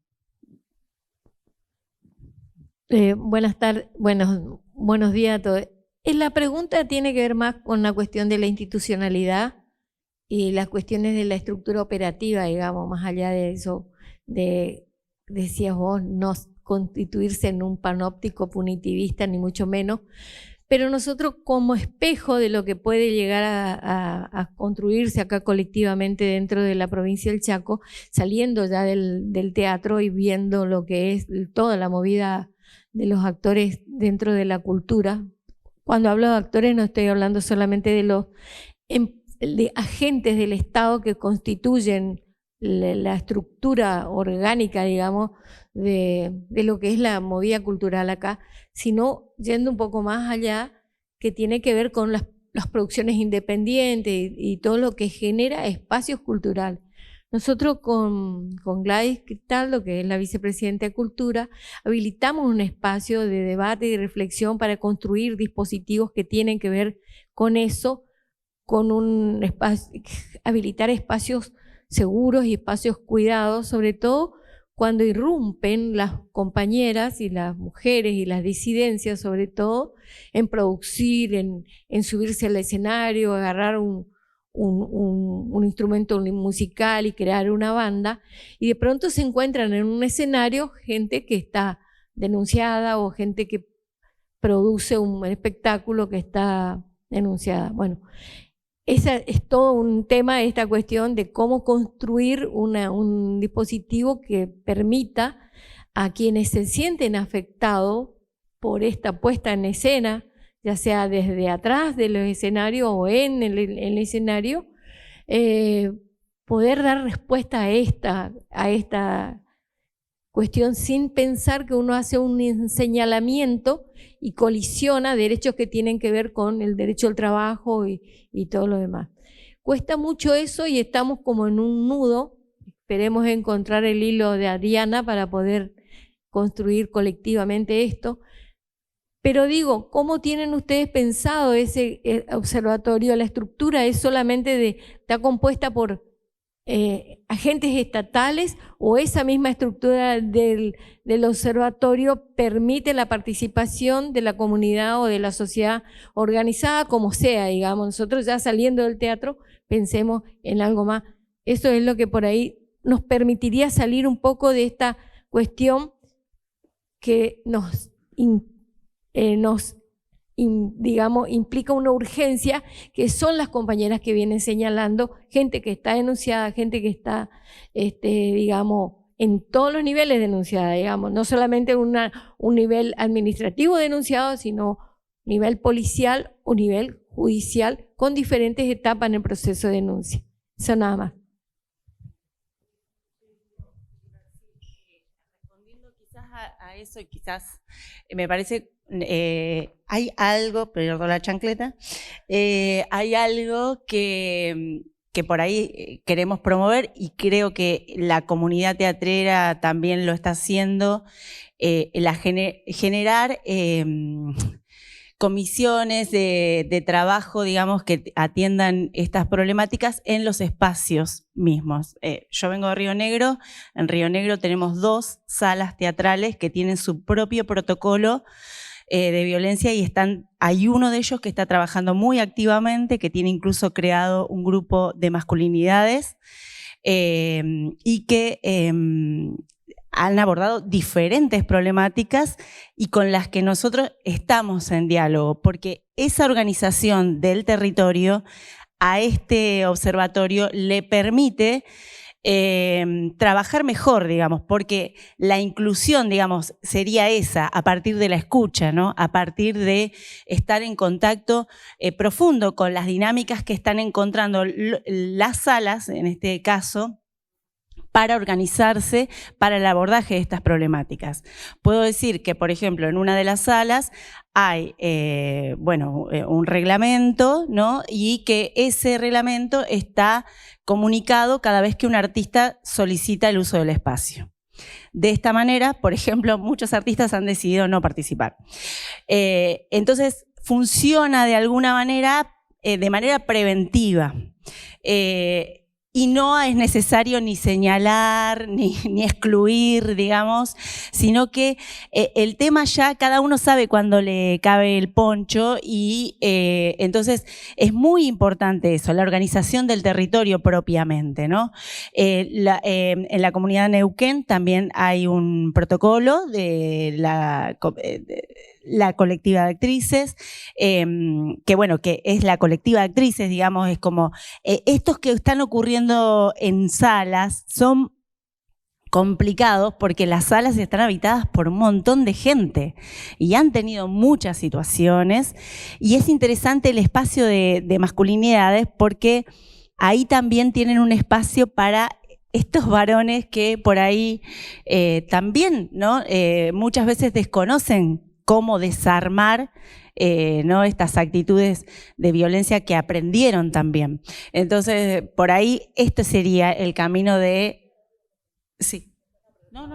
Buenas tardes, buenos días a todos. La pregunta tiene que ver más con la cuestión de la institucionalidad y las cuestiones de la estructura operativa, digamos, más allá de eso, decías vos, no constituirse en un panóptico punitivista, ni mucho menos, pero nosotros como espejo de lo que puede llegar a construirse acá colectivamente dentro de la provincia del Chaco, saliendo ya del teatro y viendo lo que es toda la movida de los actores dentro de la cultura. Cuando hablo de actores no estoy hablando solamente de los de agentes del Estado que constituyen la estructura orgánica, digamos, de lo que es la movida cultural acá, sino yendo un poco más allá, que tiene que ver con las producciones independientes y todo lo que genera espacios culturales. Nosotros con Gladys Cristaldo, que es la vicepresidenta de Cultura, habilitamos un espacio de debate y reflexión para construir dispositivos que tienen que ver con eso, con un espacio, habilitar espacios seguros y espacios cuidados, sobre todo cuando irrumpen las compañeras y las mujeres y las disidencias, sobre todo en producir, en subirse al escenario, agarrar un instrumento musical y crear una banda, y de pronto se encuentran en un escenario gente que está denunciada o gente que produce un espectáculo que está denunciada. Bueno, ese es todo un tema, esta cuestión de cómo construir un dispositivo que permita a quienes se sienten afectados por esta puesta en escena, ya sea desde atrás de los escenarios o en el escenario, poder dar respuesta a esta cuestión sin pensar que uno hace un señalamiento y colisiona derechos que tienen que ver con el derecho al trabajo y todo lo demás. Cuesta mucho eso y estamos como en un nudo. Esperemos encontrar el hilo de Adriana para poder construir colectivamente esto. Pero digo, ¿cómo tienen ustedes pensado ese observatorio? La estructura es solamente está compuesta por agentes estatales, o esa misma estructura del observatorio permite la participación de la comunidad o de la sociedad organizada, como sea, digamos. Nosotros ya saliendo del teatro pensemos en algo más. Eso es lo que por ahí nos permitiría salir un poco de esta cuestión que digamos, implica una urgencia, que son las compañeras que vienen señalando, gente que está denunciada, gente que está, digamos, en todos los niveles denunciada, digamos, no solamente un nivel administrativo denunciado, sino nivel policial o nivel judicial, con diferentes etapas en el proceso de denuncia. Eso nada más. Respondiendo quizás a eso, y quizás me parece... hay algo, perdón la chancleta, hay algo que por ahí queremos promover, y creo que la comunidad teatrera también lo está haciendo, generar comisiones de trabajo, digamos, que atiendan estas problemáticas en los espacios mismos. Yo vengo de Río Negro. En Río Negro tenemos 2 salas teatrales que tienen su propio protocolo de violencia, y hay uno de ellos que está trabajando muy activamente, que tiene incluso creado un grupo de masculinidades y que han abordado diferentes problemáticas y con las que nosotros estamos en diálogo, porque esa organización del territorio a este observatorio le permite trabajar mejor, digamos, porque la inclusión, digamos, sería esa, a partir de la escucha, ¿no? A partir de estar en contacto profundo con las dinámicas que están encontrando las salas, en este caso, para organizarse para el abordaje de estas problemáticas. Puedo decir que, por ejemplo, en una de las salas hay un reglamento, ¿no? Y que ese reglamento está comunicado cada vez que un artista solicita el uso del espacio. De esta manera, por ejemplo, muchos artistas han decidido no participar. Entonces, funciona de alguna manera, de manera preventiva. Y no es necesario ni señalar, ni excluir, digamos, sino que el tema ya cada uno sabe cuándo le cabe el poncho y entonces es muy importante eso, la organización del territorio propiamente, ¿no? En la comunidad de Neuquén también hay un protocolo de la colectiva de actrices, que bueno, que es la colectiva de actrices, digamos, es como estos que están ocurriendo en salas son complicados porque las salas están habitadas por un montón de gente y han tenido muchas situaciones, y es interesante el espacio de masculinidades porque ahí también tienen un espacio para estos varones que por ahí también, ¿no? Muchas veces desconocen cómo desarmar ¿no? estas actitudes de violencia que aprendieron también. Entonces, por ahí este sería el camino de... Sí. No.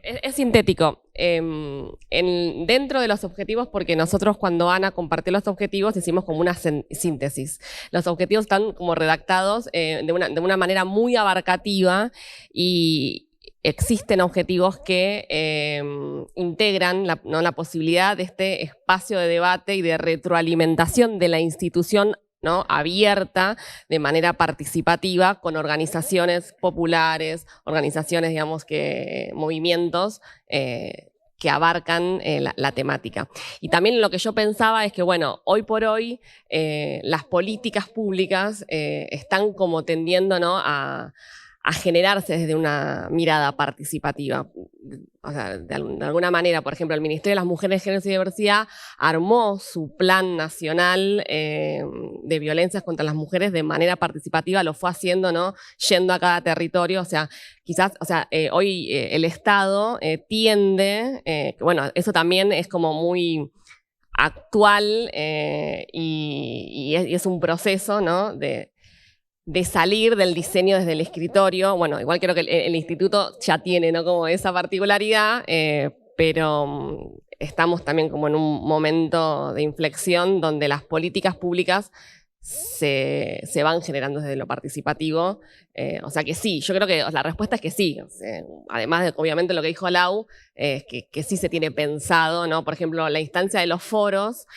Es sintético. Dentro de los objetivos, porque nosotros cuando Ana compartió los objetivos hicimos como una síntesis. Los objetivos están como redactados de una manera muy abarcativa y existen objetivos que integran la posibilidad de este espacio de debate y de retroalimentación de la institución, ¿no? Abierta de manera participativa con organizaciones populares, organizaciones, digamos, movimientos que abarcan la temática. Y también lo que yo pensaba es que, bueno, hoy por hoy las políticas públicas están como tendiendo, ¿no? a generarse desde una mirada participativa. O sea, de alguna manera, por ejemplo, el Ministerio de las Mujeres, Géneros y Diversidad armó su plan nacional de violencias contra las mujeres de manera participativa, lo fue haciendo, ¿no? Yendo a cada territorio, o sea, quizás, hoy el Estado tiende, bueno, eso también es como muy actual y es un proceso, ¿no? de salir del diseño desde el escritorio. Bueno, igual creo que el instituto ya tiene, ¿no? como esa particularidad, pero estamos también como en un momento de inflexión donde las políticas públicas se van generando desde lo participativo. O sea que sí, yo creo que la respuesta es que sí. O sea, además de, obviamente, lo que dijo Lau, que sí se tiene pensado, ¿no? Por ejemplo, la instancia de los foros,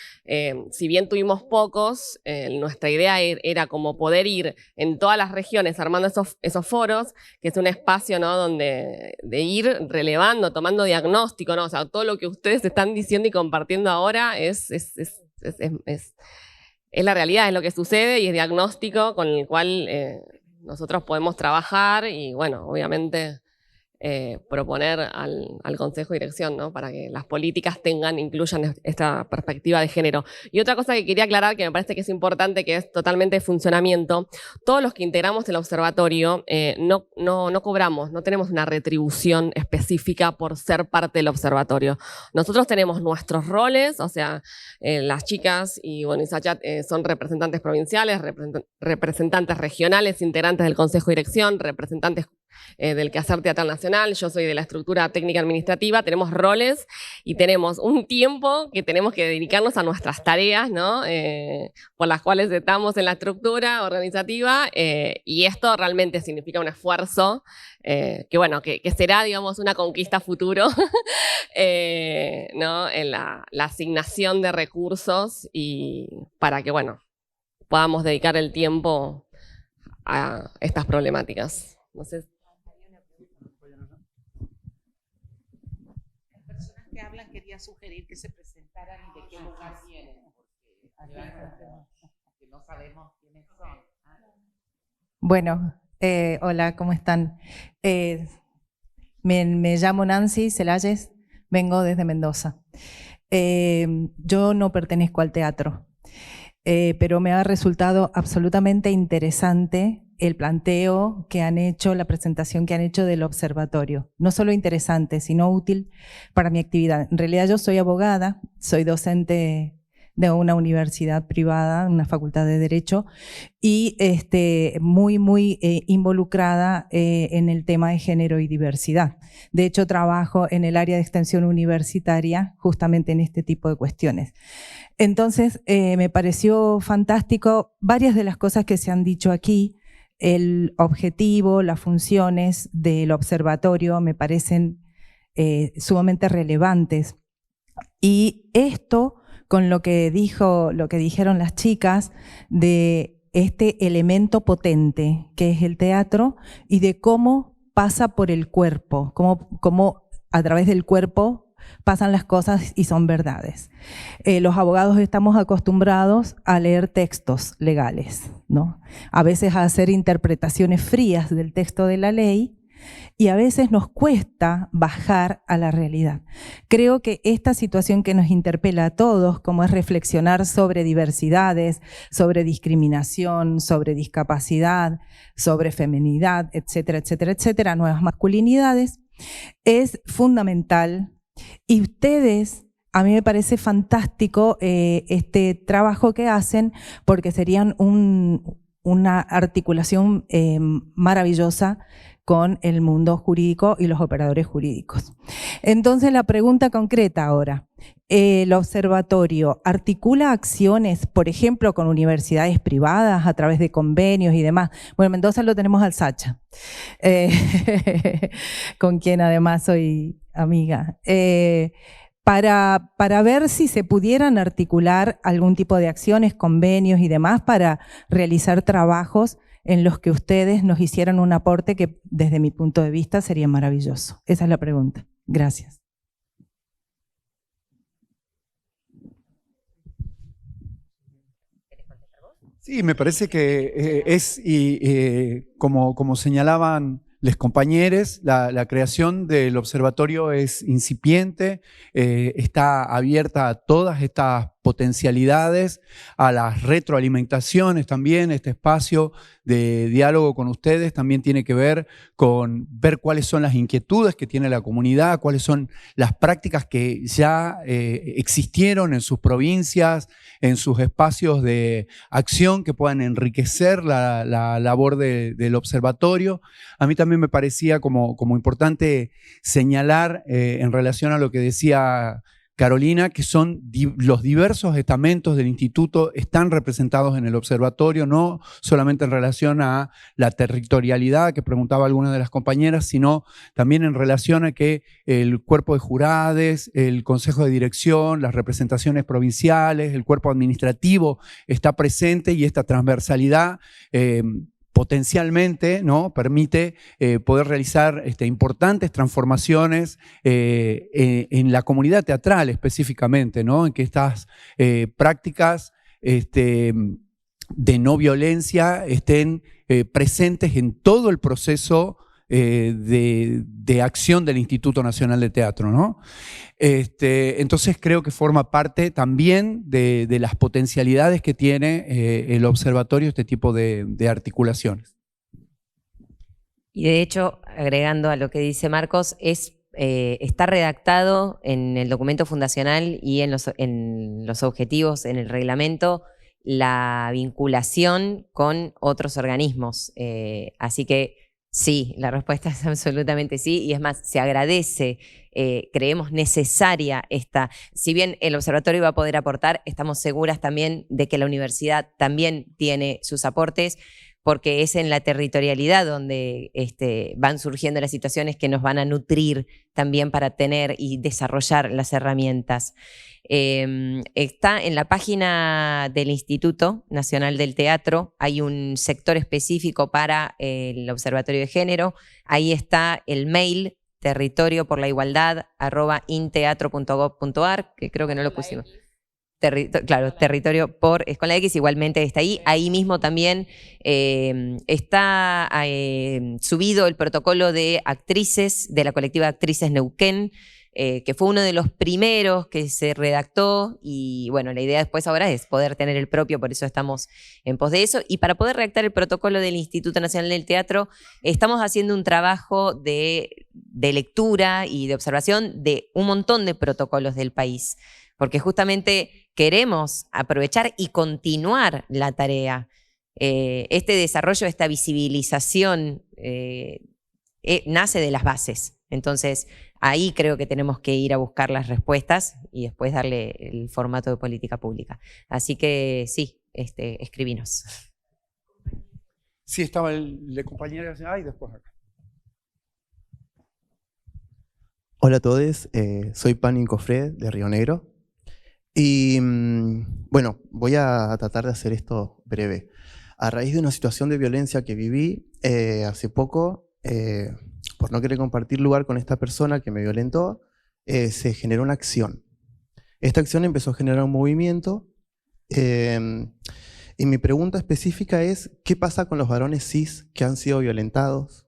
si bien tuvimos pocos, nuestra idea era como poder ir en todas las regiones armando esos foros, que es un espacio, ¿no? donde de ir relevando, tomando diagnóstico, ¿no? O sea, todo lo que ustedes están diciendo y compartiendo ahora es la realidad, es lo que sucede y es diagnóstico con el cual nosotros podemos trabajar y, bueno, obviamente proponer al Consejo de Dirección, ¿no? para que las políticas incluyan esta perspectiva de género. Y otra cosa que quería aclarar, que me parece que es importante, que es totalmente de funcionamiento, todos los que integramos el observatorio no cobramos, no tenemos una retribución específica por ser parte del observatorio. Nosotros tenemos nuestros roles, o sea, las chicas y bueno, Isachat son representantes provinciales, representantes regionales, integrantes del Consejo de Dirección, representantes del quehacer teatral nacional, yo soy de la estructura técnica administrativa, tenemos roles y tenemos un tiempo que tenemos que dedicarnos a nuestras tareas, ¿no? Por las cuales estamos en la estructura organizativa, y esto realmente significa un esfuerzo que bueno, que será, digamos, una conquista futuro, ¿no? En la asignación de recursos y para que, bueno, podamos dedicar el tiempo a estas problemáticas. No sé. Que hablan, quería sugerir que se presentaran y de qué lugar vienen, porque no sabemos quiénes son. Bueno, hola, ¿cómo están? Me llamo Nancy Celayes, vengo desde Mendoza. Yo no pertenezco al teatro, pero me ha resultado absolutamente interesante el planteo que han hecho, la presentación que han hecho del observatorio. No solo interesante, sino útil para mi actividad. En realidad yo soy abogada, soy docente de una universidad privada, una facultad de Derecho, y muy involucrada en el tema de género y diversidad. De hecho, trabajo en el área de extensión universitaria justamente en este tipo de cuestiones. Entonces, me pareció fantástico varias de las cosas que se han dicho aquí, El objetivo, las funciones del observatorio me parecen sumamente relevantes. Y esto, con lo que dijeron las chicas, de este elemento potente que es el teatro y de cómo pasa por el cuerpo, cómo a través del cuerpo pasan las cosas y son verdades. Los abogados estamos acostumbrados a leer textos legales, ¿no? A veces a hacer interpretaciones frías del texto de la ley, y a veces nos cuesta bajar a la realidad. Creo que esta situación que nos interpela a todos, como es reflexionar sobre diversidades, sobre discriminación, sobre discapacidad, sobre feminidad, etcétera, etcétera, etcétera, nuevas masculinidades, es fundamental. Y ustedes, a mí me parece fantástico este trabajo que hacen, porque serían una articulación maravillosa con el mundo jurídico y los operadores jurídicos. Entonces, la pregunta concreta ahora, ¿el observatorio articula acciones, por ejemplo, con universidades privadas a través de convenios y demás? Bueno, en Mendoza lo tenemos al Sacha, con quien además soy amiga, para ver si se pudieran articular algún tipo de acciones, convenios y demás para realizar trabajos en los que ustedes nos hicieran un aporte que desde mi punto de vista sería maravilloso. Esa es la pregunta. Gracias. Sí, me parece que como señalaban los compañeros, la creación del observatorio es incipiente, está abierta a todas estas potencialidades, a las retroalimentaciones también. Este espacio de diálogo con ustedes también tiene que ver con ver cuáles son las inquietudes que tiene la comunidad, cuáles son las prácticas que ya existieron en sus provincias, en sus espacios de acción que puedan enriquecer la labor del observatorio. A mí también me parecía como importante señalar en relación a lo que decía Carolina, que son los diversos estamentos del instituto están representados en el observatorio, no solamente en relación a la territorialidad que preguntaba alguna de las compañeras, sino también en relación a que el cuerpo de jurades, el consejo de dirección, las representaciones provinciales, el cuerpo administrativo está presente, y esta transversalidad potencialmente, ¿no?, permite poder realizar importantes transformaciones en la comunidad teatral específicamente, ¿no?, en que estas prácticas de no violencia estén presentes en todo el proceso de acción del Instituto Nacional de Teatro, ¿no? Entonces creo que forma parte también de las potencialidades que tiene el observatorio, este tipo de articulaciones. Y de hecho, agregando a lo que dice Marcos, está redactado en el documento fundacional y en los objetivos, en el reglamento, la vinculación con otros organismos. Así que sí, la respuesta es absolutamente sí, y es más, se agradece, creemos necesaria esta. Si bien el observatorio va a poder aportar, estamos seguras también de que la universidad también tiene sus aportes, porque es en la territorialidad donde van surgiendo las situaciones que nos van a nutrir también para tener y desarrollar las herramientas. Está en la página del Instituto Nacional del Teatro, hay un sector específico para el Observatorio de Género, ahí está el mail territorioporlaigualdad@inteatro.gov.ar, que creo que no lo pusimos. Claro, territorio es con la X, igualmente está ahí. Ahí mismo también está subido el protocolo de actrices, de la colectiva Actrices Neuquén, que fue uno de los primeros que se redactó, y bueno, la idea después ahora es poder tener el propio, por eso estamos en pos de eso. Y para poder redactar el protocolo del Instituto Nacional del Teatro, estamos haciendo un trabajo de lectura y de observación de un montón de protocolos del país, porque justamente queremos aprovechar y continuar la tarea. Este desarrollo, esta visibilización nace de las bases. Entonces, ahí creo que tenemos que ir a buscar las respuestas y después darle el formato de política pública. Así que sí, escribinos. Sí, estaba la compañera, y después acá. Hola a todos, soy Pani Cofré de Río Negro. Y bueno, voy a tratar de hacer esto breve. A raíz de una situación de violencia que viví hace poco, por no querer compartir lugar con esta persona que me violentó, se generó una acción. Esta acción empezó a generar un movimiento y mi pregunta específica es: ¿qué pasa con los varones cis que han sido violentados?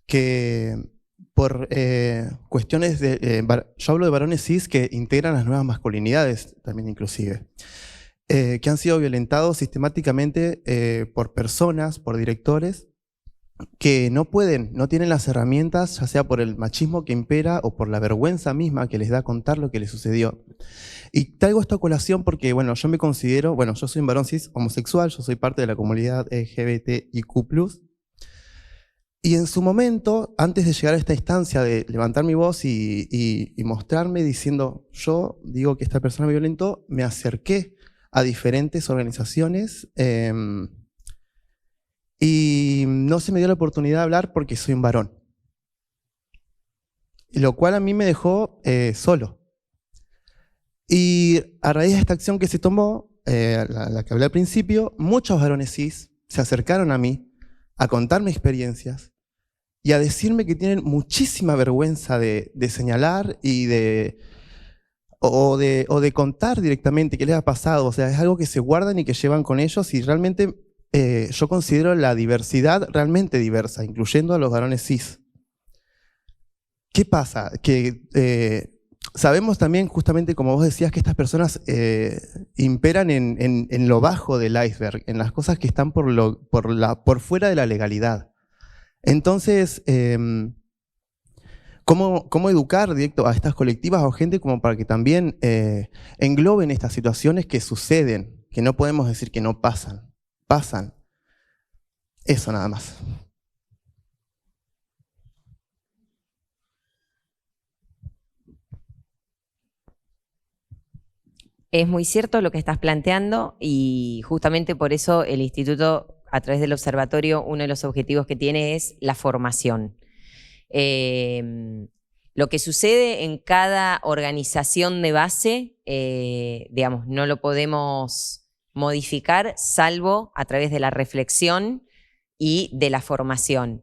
Que por cuestiones de... yo hablo de varones cis que integran las nuevas masculinidades también inclusive, que han sido violentados sistemáticamente por personas, por directores, que no pueden, no tienen las herramientas, ya sea por el machismo que impera o por la vergüenza misma que les da contar lo que les sucedió. Y traigo esta colación porque, bueno, yo me considero, bueno, yo soy un varón cis homosexual, yo soy parte de la comunidad LGBTIQ+. Y en su momento, antes de llegar a esta instancia de levantar mi voz y mostrarme diciendo, yo digo que esta persona me violentó, me acerqué a diferentes organizaciones y no se me dio la oportunidad de hablar porque soy un varón. Lo cual a mí me dejó solo. Y a raíz de esta acción que se tomó, la que hablé al principio, muchos varones cis se acercaron a mí a contarme experiencias y a decirme que tienen muchísima vergüenza de señalar y de contar directamente qué les ha pasado. O sea, es algo que se guardan y que llevan con ellos, y realmente yo considero la diversidad realmente diversa, incluyendo a los varones cis. ¿Qué pasa? Que sabemos también, justamente como vos decías, que estas personas imperan en lo bajo del iceberg, en las cosas que están por fuera de la legalidad. Entonces, ¿cómo educar directo a estas colectivas o gente como para que también engloben estas situaciones que suceden, que no podemos decir que no pasan, pasan? Eso nada más. Es muy cierto lo que estás planteando, y justamente por eso el instituto, a través del observatorio, uno de los objetivos que tiene es la formación. Lo que sucede en cada organización de base, digamos, no lo podemos modificar salvo a través de la reflexión y de la formación.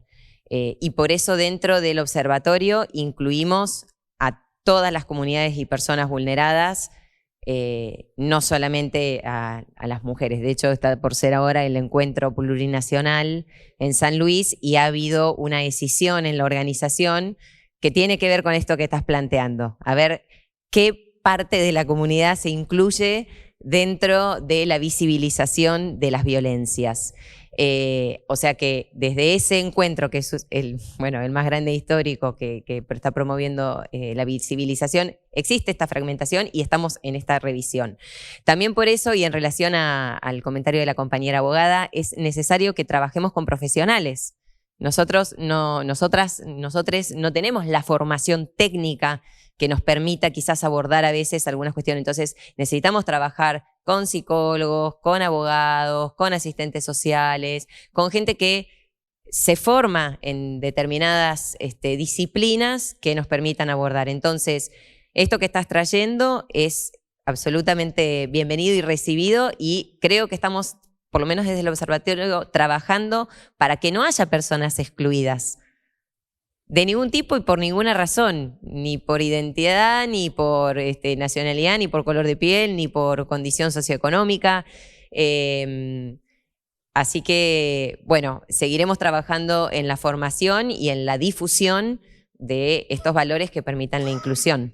Y por eso dentro del observatorio incluimos a todas las comunidades y personas vulneradas, no solamente a las mujeres. De hecho, está por ser ahora el encuentro plurinacional en San Luis, y ha habido una decisión en la organización que tiene que ver con esto que estás planteando. A ver qué parte de la comunidad se incluye dentro de la visibilización de las violencias. O sea que desde ese encuentro, que es el más grande histórico que está promoviendo la visibilización, existe esta fragmentación y estamos en esta revisión. También por eso, y en relación al comentario de la compañera abogada, es necesario que trabajemos con profesionales. Nosotros no tenemos la formación técnica que nos permita quizás abordar a veces algunas cuestiones. Entonces necesitamos trabajar con psicólogos, con abogados, con asistentes sociales, con gente que se forma en determinadas disciplinas que nos permitan abordar. Entonces, esto que estás trayendo es absolutamente bienvenido y recibido, y creo que estamos, por lo menos desde el observatorio, trabajando para que no haya personas excluidas de ningún tipo y por ninguna razón, ni por identidad, ni por nacionalidad, ni por color de piel, ni por condición socioeconómica. Así que, bueno, seguiremos trabajando en la formación y en la difusión de estos valores que permitan la inclusión.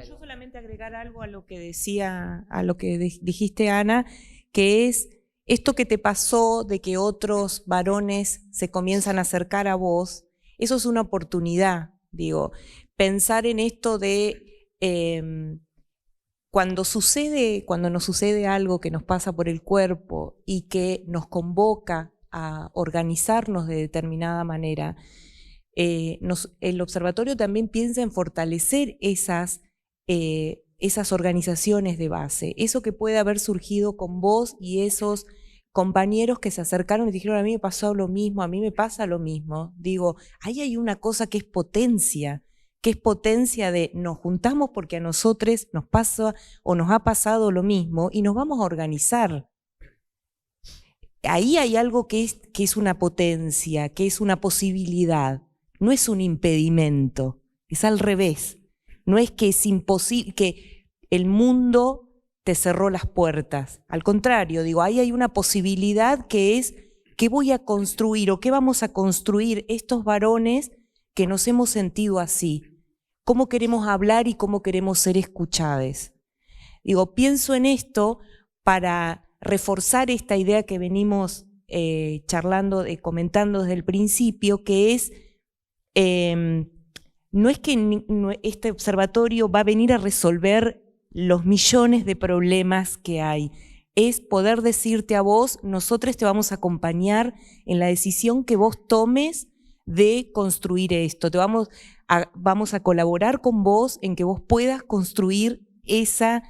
Yo solamente agregar algo a lo que decía, a lo que dijiste, Ana, que es esto que te pasó de que otros varones se comienzan a acercar a vos. Eso es una oportunidad, digo, pensar en esto de cuando nos sucede algo que nos pasa por el cuerpo y que nos convoca a organizarnos de determinada manera. El observatorio también piensa en fortalecer esas organizaciones de base, eso que puede haber surgido con vos y esos compañeros que se acercaron y dijeron, a mí me pasó lo mismo, a mí me pasa lo mismo. Digo, ahí hay una cosa que es potencia de nos juntamos porque a nosotros nos pasa o nos ha pasado lo mismo y nos vamos a organizar. Ahí hay algo que es una potencia, que es una posibilidad, no es un impedimento, es al revés. No es que es imposible, que el mundo te cerró las puertas. Al contrario, digo, ahí hay una posibilidad que es qué voy a construir o qué vamos a construir estos varones que nos hemos sentido así. Cómo queremos hablar y cómo queremos ser escuchados. Digo, pienso en esto para reforzar esta idea que venimos charlando, comentando desde el principio, que es, no es que este observatorio va a venir a resolver los millones de problemas que hay, es poder decirte a vos, nosotros te vamos a acompañar en la decisión que vos tomes de construir esto, vamos a colaborar con vos en que vos puedas construir esa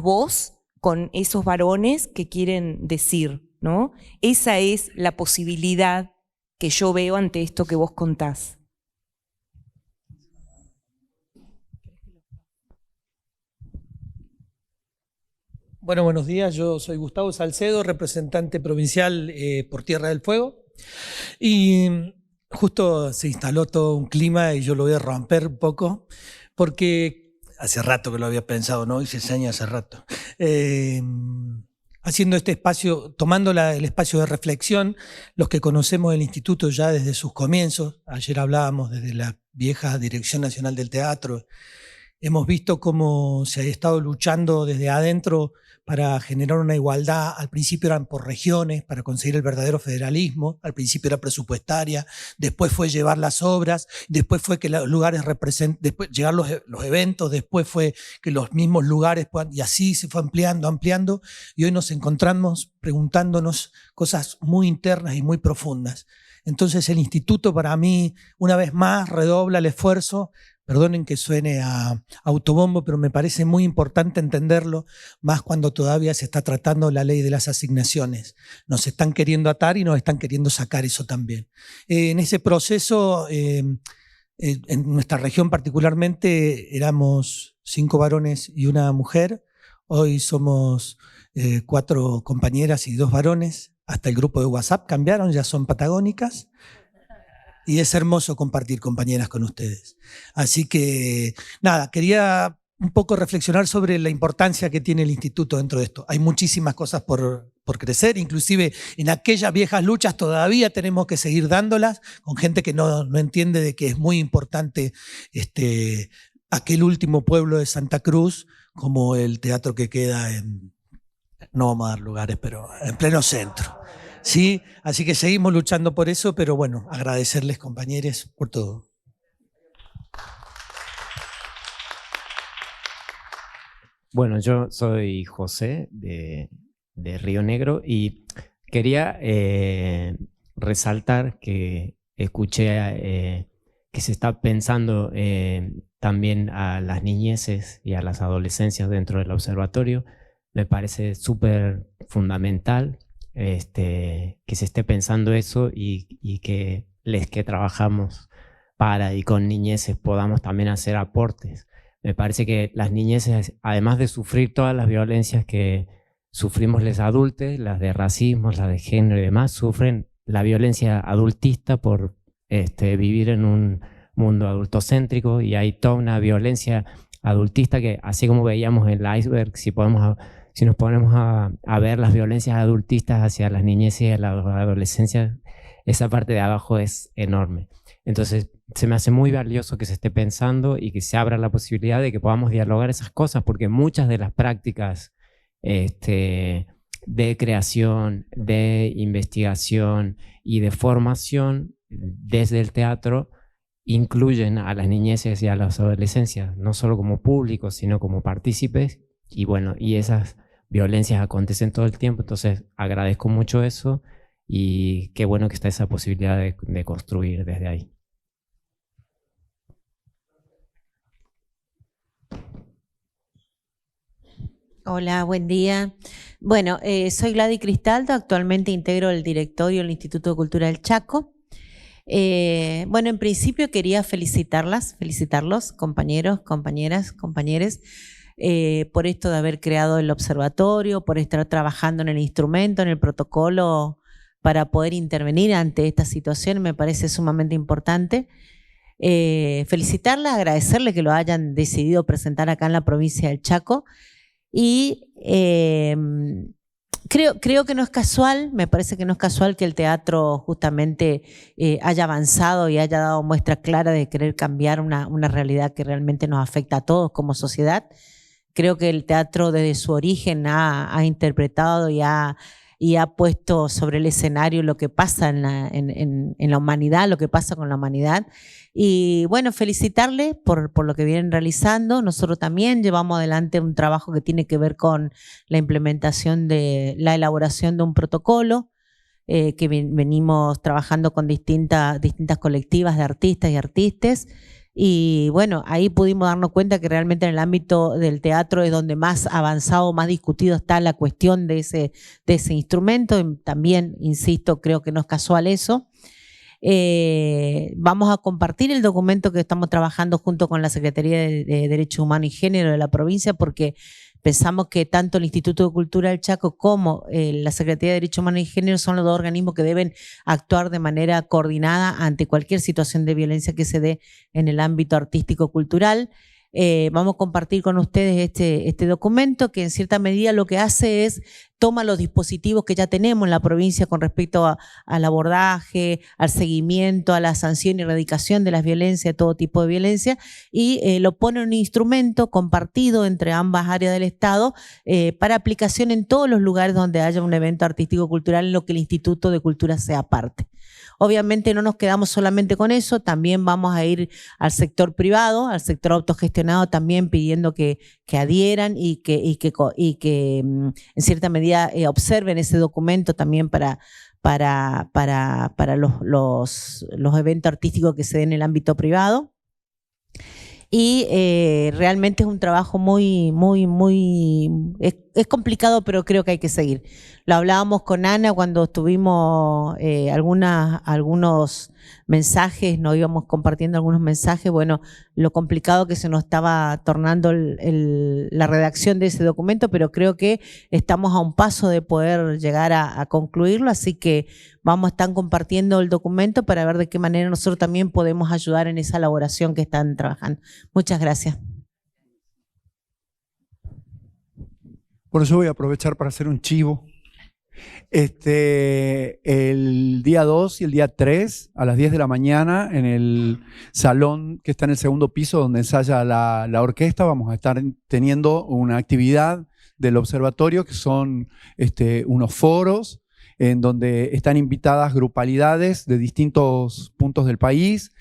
voz con esos varones que quieren decir, ¿no? Esa es la posibilidad que yo veo ante esto que vos contás. Bueno, buenos días. Yo soy Gustavo Salcedo, representante provincial por Tierra del Fuego. Y justo se instaló todo un clima y yo lo voy a romper un poco, porque hace rato que lo había pensado, ¿no? Hice señas hace rato. Haciendo este espacio, tomando el espacio de reflexión, los que conocemos el instituto ya desde sus comienzos, ayer hablábamos desde la vieja Dirección Nacional del Teatro, hemos visto cómo se ha estado luchando desde adentro para generar una igualdad. Al principio eran por regiones, para conseguir el verdadero federalismo, al principio era presupuestaria, después fue llevar las obras, después fue que los lugares después llegar los eventos, después fue que los mismos lugares puedan, y así se fue ampliando, y hoy nos encontramos preguntándonos cosas muy internas y muy profundas. Entonces el instituto para mí, una vez más, redobla el esfuerzo. Perdonen que suene a autobombo, pero me parece muy importante entenderlo, más cuando todavía se está tratando la ley de las asignaciones. Nos están queriendo atar y nos están queriendo sacar eso también. En ese proceso, en nuestra región particularmente, éramos 5 varones y una mujer. Hoy somos 4 compañeras y 2 varones. Hasta el grupo de WhatsApp cambiaron, ya son patagónicas. Y es hermoso compartir, compañeras, con ustedes. Así que, nada, quería un poco reflexionar sobre la importancia que tiene el instituto dentro de esto. Hay muchísimas cosas por crecer, inclusive en aquellas viejas luchas todavía tenemos que seguir dándolas, con gente que no entiende de que es muy importante aquel último pueblo de Santa Cruz, como el teatro que queda en, no vamos a dar lugares, pero en pleno centro. Sí, así que seguimos luchando por eso, pero bueno, agradecerles, compañeros, por todo. Bueno, yo soy José de Río Negro y quería resaltar que escuché que se está pensando también a las niñeces y a las adolescencias dentro del observatorio. Me parece súper fundamental que se esté pensando eso y que les que trabajamos para y con niñeces podamos también hacer aportes. Me parece que las niñeces, además de sufrir todas las violencias que sufrimos los adultos, las de racismo, las de género y demás, sufren la violencia adultista por vivir en un mundo adultocéntrico, y hay toda una violencia adultista que, así como veíamos en el iceberg, si nos ponemos a ver las violencias adultistas hacia las niñeces y a la adolescencia, esa parte de abajo es enorme. Entonces, se me hace muy valioso que se esté pensando y que se abra la posibilidad de que podamos dialogar esas cosas, porque muchas de las prácticas de creación, de investigación y de formación desde el teatro incluyen a las niñeces y a las adolescencias, no solo como públicos, sino como partícipes. Y bueno, y esas violencias acontecen todo el tiempo, entonces agradezco mucho eso y qué bueno que está esa posibilidad de construir desde ahí. Hola, buen día. Bueno, soy Gladys Cristaldo, actualmente integro el directorio del Instituto de Cultura del Chaco. Bueno, en principio quería felicitarlos, compañeros, compañeras, compañeres, por esto de haber creado el observatorio, por estar trabajando en el instrumento, en el protocolo para poder intervenir ante esta situación, me parece sumamente importante. Felicitarla, agradecerle que lo hayan decidido presentar acá en la provincia del Chaco. Y creo que no es casual, me parece que no es casual que el teatro justamente haya avanzado y haya dado muestra clara de querer cambiar una realidad que realmente nos afecta a todos como sociedad. Creo que el teatro desde su origen ha interpretado y ha puesto sobre el escenario lo que pasa en la humanidad, lo que pasa con la humanidad. Y bueno, felicitarle por lo que vienen realizando. Nosotros también llevamos adelante un trabajo que tiene que ver con la implementación de la elaboración de un protocolo que venimos trabajando con distintas colectivas de artistas y artistas. Y bueno, ahí pudimos darnos cuenta que realmente en el ámbito del teatro es donde más avanzado, más discutido está la cuestión de ese instrumento. Y también, insisto, creo que no es casual eso. Vamos a compartir el documento que estamos trabajando junto con la Secretaría de Derechos Humanos y Género de la provincia, porque pensamos que tanto el Instituto de Cultura del Chaco como la Secretaría de Derechos Humanos y Género son los dos organismos que deben actuar de manera coordinada ante cualquier situación de violencia que se dé en el ámbito artístico-cultural. Vamos a compartir con ustedes este documento que en cierta medida lo que hace es toma los dispositivos que ya tenemos en la provincia con respecto al abordaje, al seguimiento, a la sanción y erradicación de las violencias, todo tipo de violencia, y lo pone en un instrumento compartido entre ambas áreas del Estado para aplicación en todos los lugares donde haya un evento artístico-cultural en lo que el Instituto de Cultura sea parte. Obviamente no nos quedamos solamente con eso, también vamos a ir al sector privado, al sector autogestionado también pidiendo que adhieran y que en cierta medida observen ese documento también para los eventos artísticos que se den en el ámbito privado. Y realmente es un trabajo es complicado, pero creo que hay que seguir. Lo hablábamos con Ana cuando estuvimos algunos mensajes, nos íbamos compartiendo algunos mensajes, bueno, lo complicado que se nos estaba tornando la redacción de ese documento, pero creo que estamos a un paso de poder llegar a concluirlo, así que vamos a estar compartiendo el documento para ver de qué manera nosotros también podemos ayudar en esa elaboración que están trabajando. Muchas gracias. Bueno, yo voy a aprovechar para hacer un chivo. El día 2 y el día 3 a las 10 de la mañana en el salón que está en el segundo piso donde ensaya la orquesta vamos a estar teniendo una actividad del observatorio que son unos foros en donde están invitadas grupalidades de distintos puntos del país,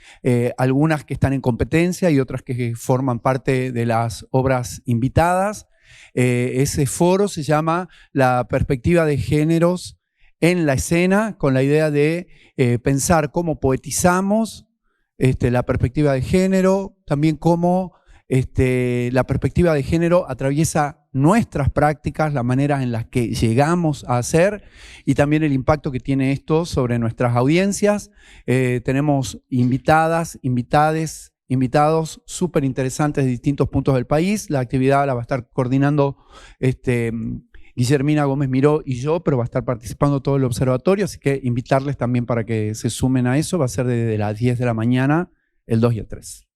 algunas que están en competencia y otras que forman parte de las obras invitadas. Ese foro se llama La perspectiva de géneros en la escena, con la idea de pensar cómo poetizamos la perspectiva de género, también cómo la perspectiva de género atraviesa nuestras prácticas, las maneras en las que llegamos a hacer y también el impacto que tiene esto sobre nuestras audiencias. Tenemos invitadas, invitados súper interesantes de distintos puntos del país. La actividad la va a estar coordinando Guillermina Gómez Miró y yo, pero va a estar participando todo el observatorio, así que invitarles también para que se sumen a eso. Va a ser desde las 10 de la mañana, el 2 y el 3.